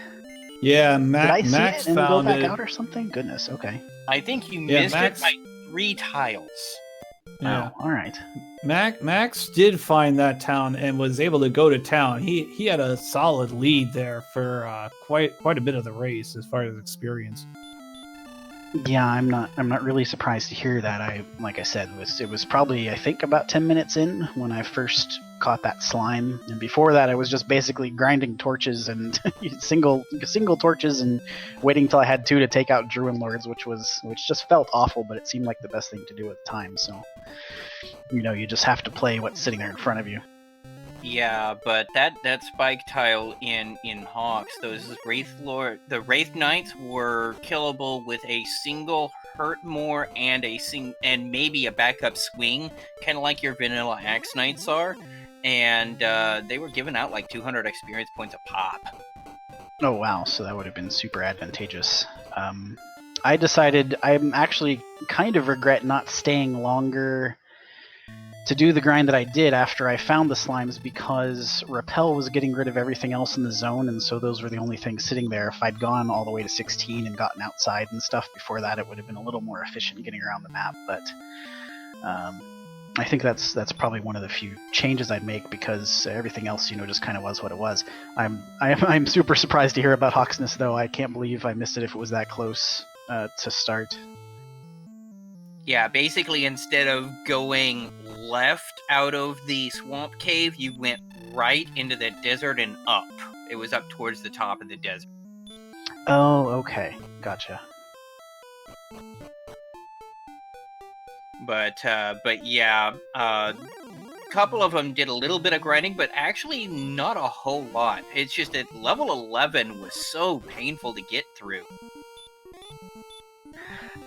Yeah, Did I see Max it and found go back it. out or something? Goodness, okay. I think you missed Max... it by 3 tiles. Yeah. Oh, all right. Max did find that town and was able to go to town. He had a solid lead there for quite a bit of the race as far as experience. Yeah, I'm not really surprised to hear that. Like I said, it was probably, I think, about 10 minutes in when I first caught that slime, and before that I was just basically grinding torches and single torches and waiting till I had 2 to take out Druid Lords, which just felt awful, but it seemed like the best thing to do at the time. So you just have to play what's sitting there in front of you. Yeah, but that spike tile in Hawks, the Wraith Knights were killable with a single hurt more and and maybe a backup swing, kind of like your vanilla Axe Knights are, and they were giving out like 200 experience points a pop. Oh wow, so that would have been super advantageous. I decided I'm actually kind of regret not staying longer to do the grind that I did after I found the slimes, because Repel was getting rid of everything else in the zone, and so those were the only things sitting there. If I'd gone all the way to 16 and gotten outside and stuff before that, it would have been a little more efficient getting around the map. But I think that's probably one of the few changes I'd make, because everything else, just kind of was what it was. I'm super surprised to hear about Hawksness, though. I can't believe I missed it if it was that close to start. Yeah, basically instead of going left out of the swamp cave, you went right into the desert and up. It was up towards the top of the desert. Oh, okay. Gotcha. But yeah, a couple of them did a little bit of grinding, but actually not a whole lot. It's just that level 11 was so painful to get through.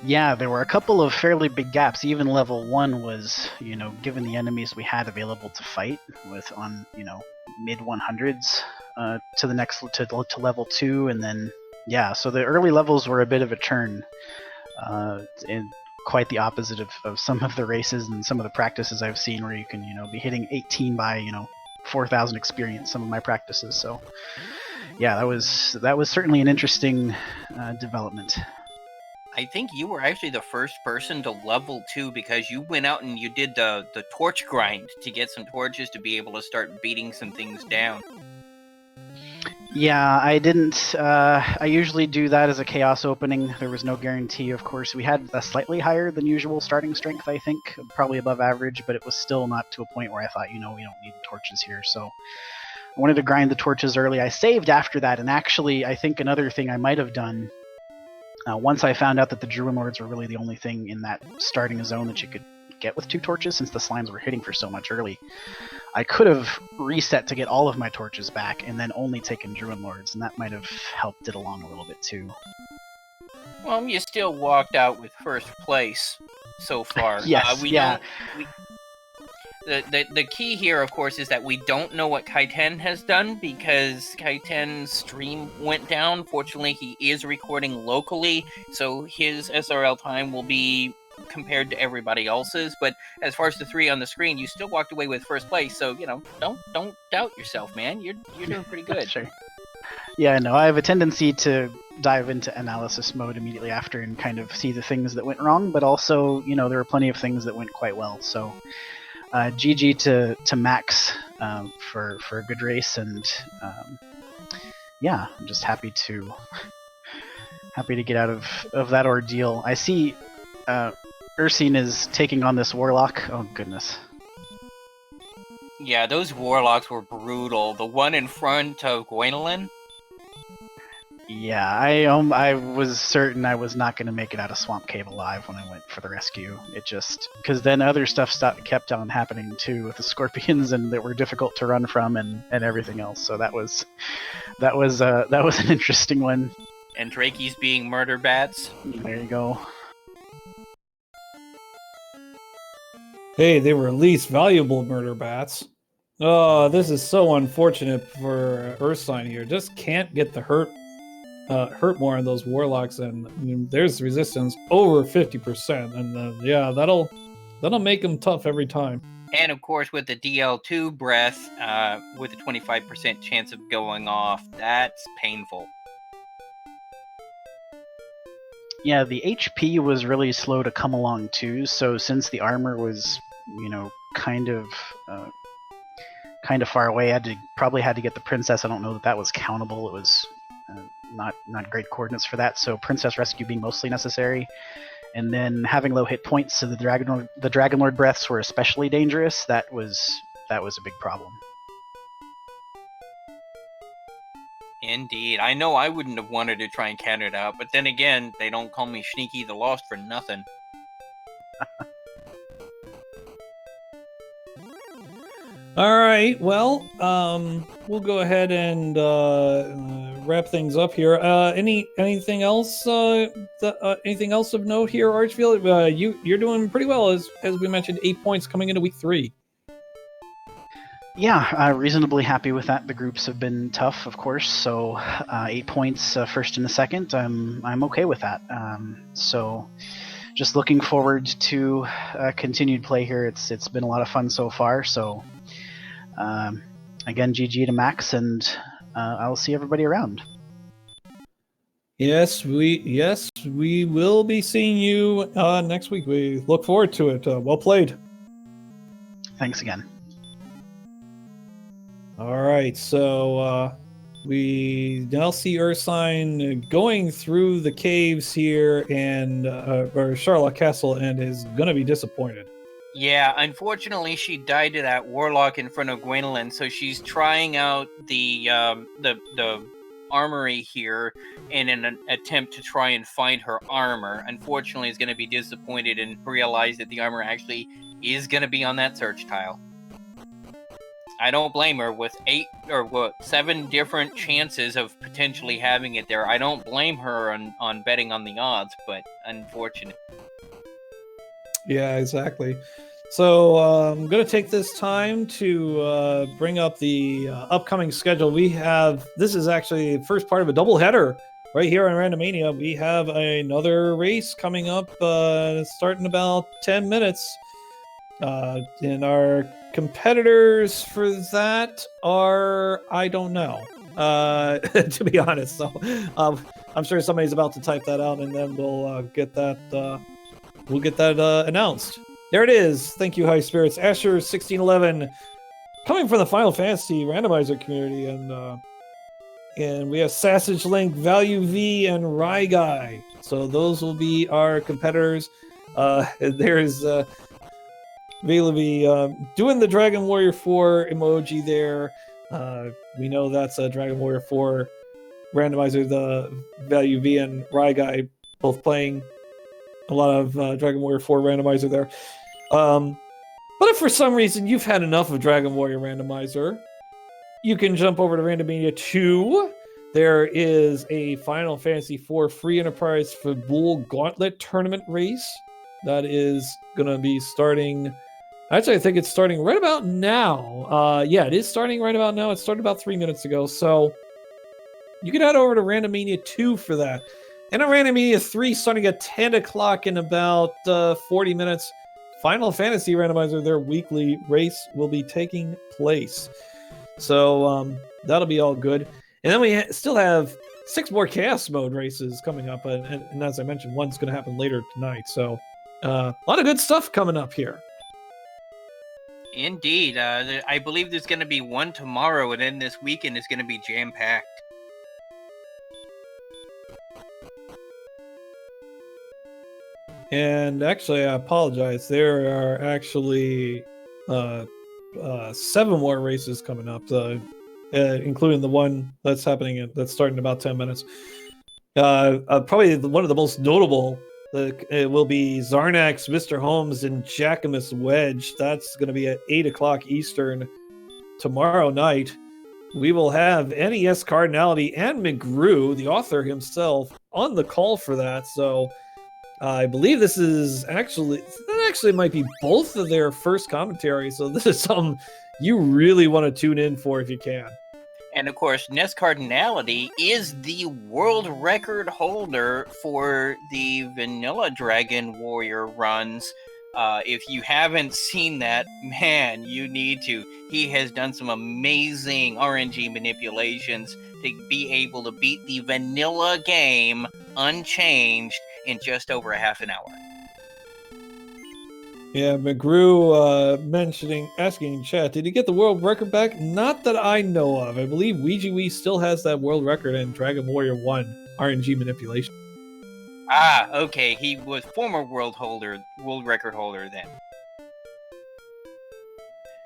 Yeah, there were a couple of fairly big gaps. Even level 1 was, given the enemies we had available to fight with on, mid 100s to the next to level 2, and then yeah, so the early levels were a bit of a churn. And quite the opposite of some of the races and some of the practices I've seen where you can, be hitting 18 by, 4,000 experience, some of my practices. So yeah, that was certainly an interesting development. I think you were actually the first person to level 2 because you went out and you did the torch grind to get some torches to be able to start beating some things down. Yeah, I didn't. I usually do that as a chaos opening. There was no guarantee, of course. We had a slightly higher than usual starting strength, I think, probably above average, but it was still not to a point where I thought, we don't need torches here. So I wanted to grind the torches early. I saved after that, and actually, I think another thing I might have done, once I found out that the Druid Lords were really the only thing in that starting zone that you could get with 2 torches, since the slimes were hitting for so much early, I could have reset to get all of my torches back and then only taken Druid Lords, and that might have helped it along a little bit too. Well, you still walked out with first place so far. Yes, yeah. The key here, of course, is that we don't know what Kaiten has done because Kaiten's stream went down. Fortunately, he is recording locally, so his SRL time will be compared to everybody else's. But as far as the 3 on the screen, you still walked away with first place. So don't doubt yourself, man. You're doing pretty good. Sure. Yeah, no, I have a tendency to dive into analysis mode immediately after and kind of see the things that went wrong, but also, there were plenty of things that went quite well. So GG to Max for a good race, and yeah, I'm just happy to get out of that ordeal. I see Ursine is taking on this warlock. Oh goodness. Yeah, those warlocks were brutal. The one in front of Gwendolyn. Yeah, I was certain I was not going to make it out of Swamp Cave alive when I went for the rescue. It just because then other stuff kept on happening too with the scorpions and that were difficult to run from and everything else. So that was an interesting one. And Drakey's being murder bats. There you go. Hey, they were least valuable murder bats. Oh, this is so unfortunate for Earthsign here. Just can't get the hurt more on those warlocks, and there's resistance over 50%, and yeah, that'll make them tough every time. And of course, with the DL2 breath, with a 25% chance of going off, that's painful. Yeah, the HP was really slow to come along too. So since the armor was, kind of far away, I probably had to get the princess. I don't know that was countable. It was not great coordinates for that. So princess rescue being mostly necessary, and then having low hit points. So the Dragon Lord breaths were especially dangerous. That was a big problem. Indeed. I know I wouldn't have wanted to try and counter it out, but then again, they don't call me Sneaky the Lost for nothing. All right, well, we'll go ahead and wrap things up here. Anything else? Anything else of note here, Archfield? You're doing pretty well, as we mentioned, 8 points coming into week 3. Yeah, reasonably happy with that. The groups have been tough, of course, so 8 points first and the second. I'm okay with that. So just looking forward to continued play here. It's been a lot of fun so far. So again, GG to Max, and I'll see everybody around. Yes, we will be seeing you next week. We look forward to it. Well played. Thanks again. All right, so we now see Ursine going through the caves here and or Charlotte Castle, and is gonna be disappointed. Yeah, unfortunately, she died to that warlock in front of Gwendolyn, so she's trying out the armory here in an attempt to try and find her armor. Unfortunately, is going to be disappointed and realize that the armor actually is going to be on that search tile. I don't blame her. With 7 different chances of potentially having it there, I don't blame her on betting on the odds, but unfortunate. Yeah, exactly. So I'm going to take this time to bring up the upcoming schedule. This is actually the first part of a doubleheader right here on Randomania, we have another race coming up, starting in about 10 minutes. And our competitors for that are, I don't know, to be honest. So I'm sure somebody's about to type that out, and then we'll get that announced. There it is. Thank you, High Spirits. Asher 1611, coming from the Final Fantasy Randomizer community, and we have Sausage Link, Value V, and Rye Guy. So those will be our competitors. There's Vela doing the Dragon Warrior 4 emoji there. We know that's a Dragon Warrior 4 randomizer. The Value V and Rye Guy both playing a lot of Dragon Warrior 4 randomizer there. But if for some reason you've had enough of Dragon Warrior randomizer, you can jump over to Randomania 2. There is a Final Fantasy IV Free Enterprise Fabul Gauntlet tournament race that is going to be starting. Actually, I think it's starting right about now. Yeah, it is starting right about now. It started about 3 minutes ago. So you can head over to Randomania 2 for that. And on Randomania 3, starting at 10 o'clock in about 40 minutes, Final Fantasy Randomizer, their weekly race, will be taking place. So that'll be all good. And then we still have 6 more Chaos Mode races coming up. And as I mentioned, one's going to happen later tonight. So a lot of good stuff coming up here. Indeed. I believe there's going to be one tomorrow, and then this weekend is going to be jam-packed. And actually, I apologize. There are actually 7 more races coming up, including the one that's happening that's starting in about 10 minutes. Probably one of the most notable. It will be Zarnax, Mr. Holmes, and Jackamus Wedge. That's going to be at 8 o'clock Eastern tomorrow night. We will have NES Cardinality and McGrew, the author himself, on the call for that. So I believe this is actually might be both of their first commentary. So this is something you really want to tune in for if you can. And of course, NES Cardinality is the world record holder for the Vanilla Dragon Warrior runs. If you haven't seen that, man, you need to. He has done some amazing RNG manipulations to be able to beat the vanilla game unchanged in just over a half an hour. Yeah, McGrew asking in chat, did he get the world record back? Not that I know of. I believe Ouija Wii still has that world record in Dragon Warrior 1 RNG manipulation. Ah, okay. He was former world record holder then.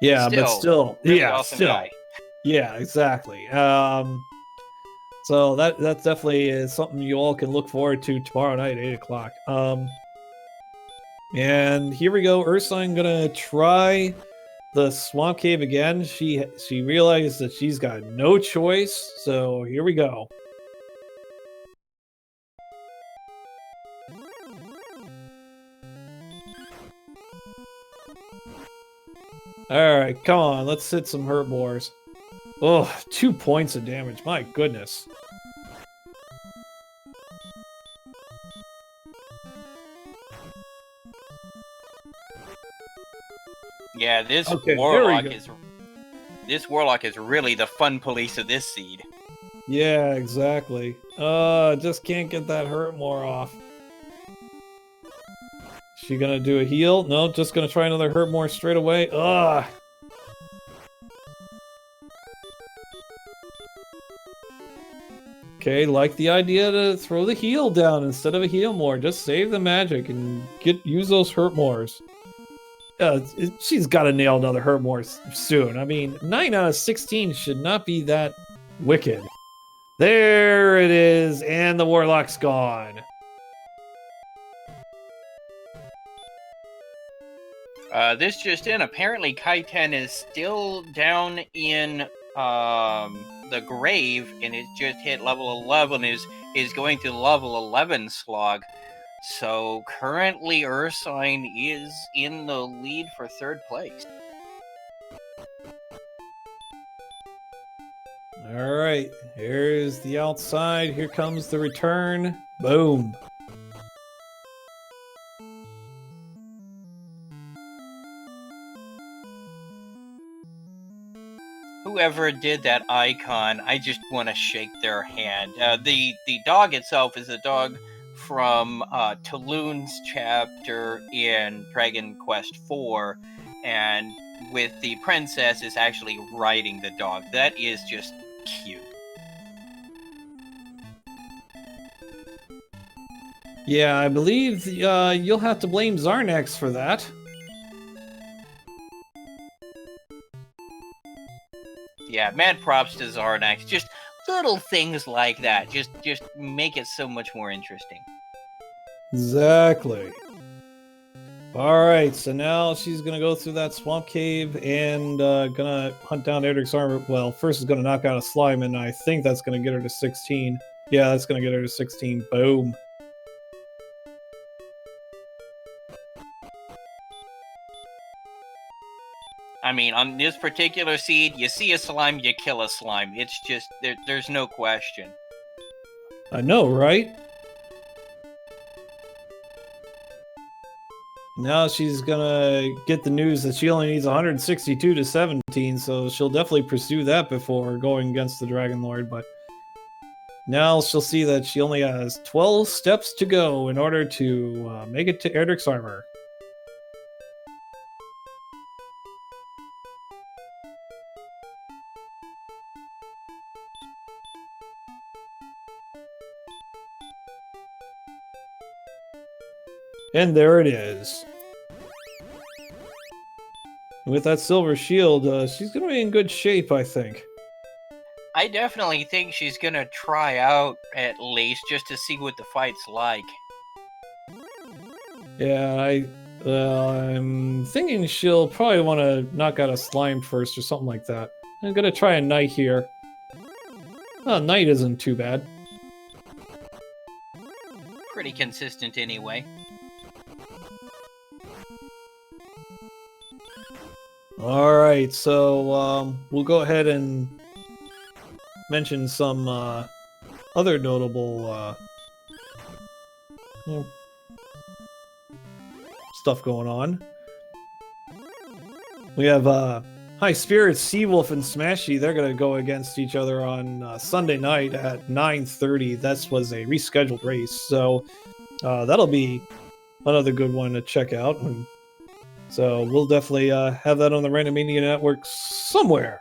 Yeah, but still, really yeah, awesome still, guy. Yeah, exactly. So that definitely is something you all can look forward to tomorrow night, 8 o'clock. And here we go. Ursine gonna try the Swamp Cave again. She realized that she's got no choice. So here we go. Alright, come on, let's hit some hurt wars. Oh, 2 points of damage, my goodness. Yeah, this warlock is really the fun police of this seed. Yeah, exactly. Just can't get that hurt more off. She gonna do a heal? No, just gonna try another hurt more straight away. Ugh. Okay, like the idea to throw the heal down instead of a heal more. Just save the magic and use those hurt mores. She's got to nail another hurt more soon. I mean, 9 out of 16 should not be that wicked. There it is, and the warlock's gone. This just in, apparently Kaiten is still down in the grave, and it just hit level 11, is going to level 11 slog. So currently Ursine is in the lead for 3rd place. All right, here's the outside. Here comes the return. Boom. Whoever did that icon, I just want to shake their hand. The dog itself is a dog from Tulun's chapter in Dragon Quest IV, and with the princess is actually riding the dog. That is just cute. Yeah, I believe you'll have to blame Zarnax for that. Yeah, mad props to Zarnax. Just little things like that. Just make it so much more interesting. Exactly. All right, so now she's gonna go through that swamp cave and gonna hunt down Erdrick's armor. Well, first is gonna knock out a slime, and I think that's gonna get her to 16. Yeah, that's gonna get her to 16. Boom. I mean, on this particular seed, you see a slime, you kill a slime. It's just, there's no question. I know, right? Now she's gonna get the news that she only needs 162 to 17, so she'll definitely pursue that before going against the Dragon Lord, but now she'll see that she only has 12 steps to go in order to make it to Erdrick's armor. And there it is. With that silver shield, she's going to be in good shape, I think. I definitely think she's gonna try out at least just to see what the fight's like. Yeah, I'm thinking she'll probably want to knock out a slime first or something like that. I'm going to try a knight here. Oh, knight isn't too bad. Pretty consistent anyway. Alright, so we'll go ahead and mention some other notable stuff going on. We have High Spirits, Seawolf, and Smashy. They're going to go against each other on Sunday night at 9:30. That was a rescheduled race, so that'll be another good one to check out. And so we'll definitely have that on the Randomizer Network somewhere.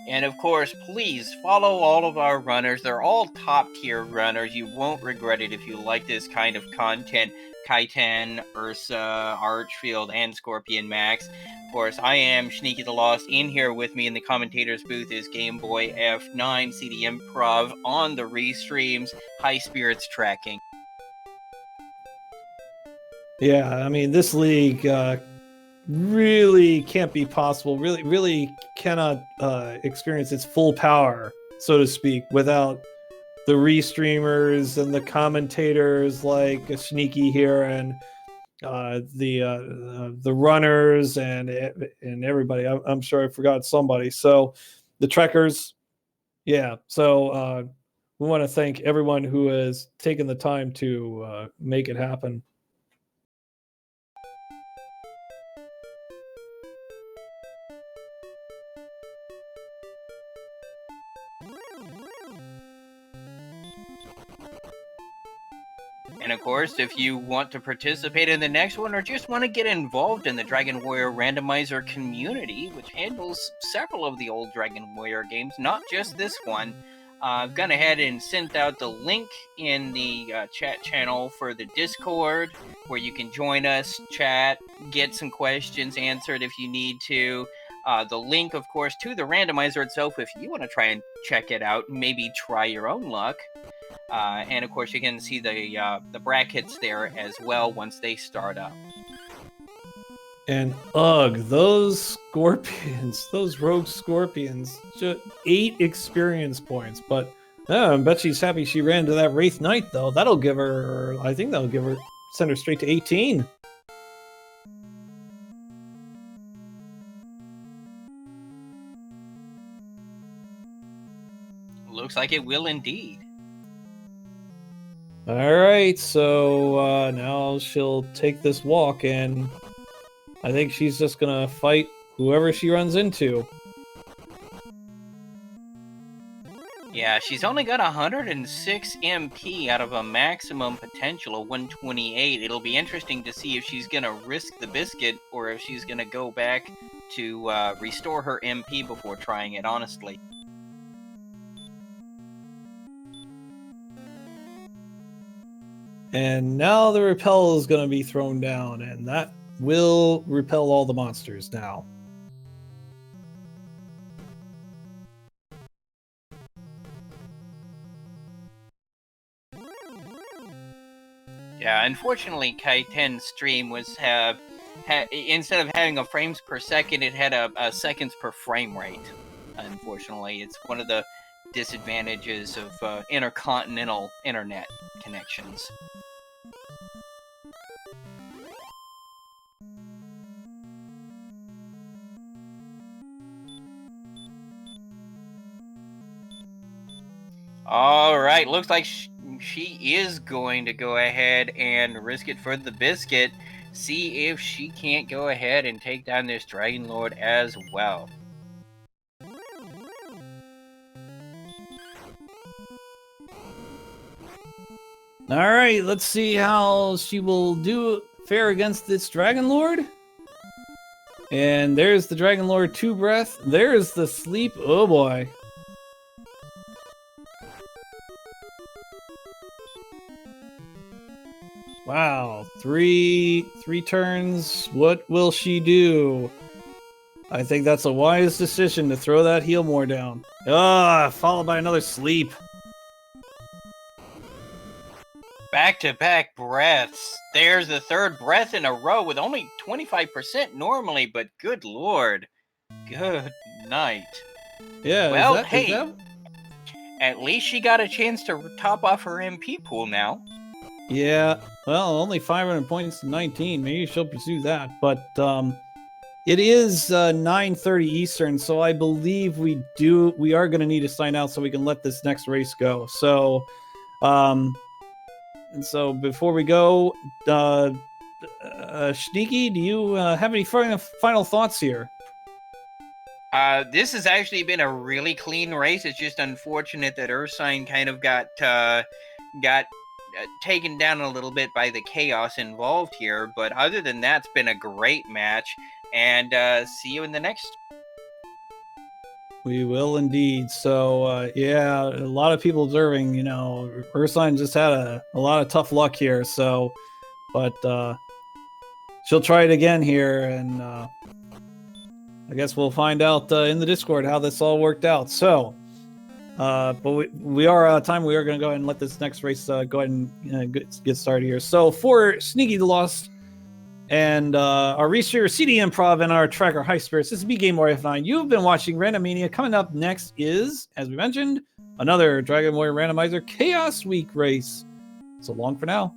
And of course, please follow all of our runners. They're all top tier runners. You won't regret it if you like this kind of content. Kaitan, Ursa, Archfield, and Scorpion Max. Of course, I am Sneaky the Lost. In here with me in the commentator's booth is Game Boy F9, CD Improv on the restreams, High Spirits tracking. Yeah, I mean, this league really can't be possible, really cannot experience its full power, so to speak, without the restreamers and the commentators like Sneaky here and the runners and everybody. I'm sure I forgot somebody. So the trekkers, yeah. So we want to thank everyone who has taken the time to make it happen. And of course, if you want to participate in the next one or just want to get involved in the Dragon Warrior Randomizer community, which handles several of the old Dragon Warrior games, not just this one, I've gone ahead and sent out the link in the chat channel for the Discord, where you can join us, chat, get some questions answered if you need to. The link, of course, to the randomizer itself if you want to try and check it out, maybe try your own luck. And of course, you can see the brackets there as well once they start up. And ugh, those scorpions, those rogue scorpions, just 8 experience points. But I bet she's happy she ran to that Wraith Knight, though. That'll give her, I think that'll give her, send her straight to 18. Looks like it will indeed. All right, so now she'll take this walk, and I think she's just gonna fight whoever she runs into. Yeah, she's only got 106 MP out of a maximum potential of 128. It'll be interesting to see if she's gonna risk the biscuit or if she's gonna go back to restore her MP before trying it, honestly. And now the repel is gonna be thrown down, and that will repel all the monsters now. Yeah, unfortunately, Kaiten's stream was instead of having a frames per second, it had a seconds per frame rate. Unfortunately, it's one of the disadvantages of intercontinental internet connections. All right, looks like she is going to go ahead and risk it for the biscuit. See if she can't go ahead and take down this Dragon Lord as well. All right, let's see how she will fare against this Dragon Lord. And there's the Dragon Lord 2 breath. There's the sleep. Oh boy. Wow, three turns. What will she do? I think that's a wise decision to throw that heal more down. Followed by another sleep. Back-to-back breaths. There's the third breath in a row with only 25% normally, but good lord. Good night. Yeah, well, at least she got a chance to top off her MP pool now. Yeah, well, only 500 points to 19. Maybe she'll pursue that. But it is 9:30 Eastern, so I believe we are going to need to sign out so we can let this next race go. So, and so before we go, Sneaky, do you have any final thoughts here? This has actually been a really clean race. It's just unfortunate that Ursine kind of got taken down a little bit by the chaos involved here. But other than that, it's been a great match. And see you in the next. We will indeed. So, yeah, a lot of people observing, Ursine just had a lot of tough luck here. So, but she'll try it again here. And I guess we'll find out in the Discord how this all worked out. So, but we are out of time. We are going to go ahead and let this next race go ahead and get started here. So for Sneaky the Lost and our researcher CD Improv and our tracker High Spirits, this is B Game Warrior F9. You've been watching Randomania. Coming up next is, as we mentioned, another Dragon Warrior Randomizer Chaos Week race. So long for now.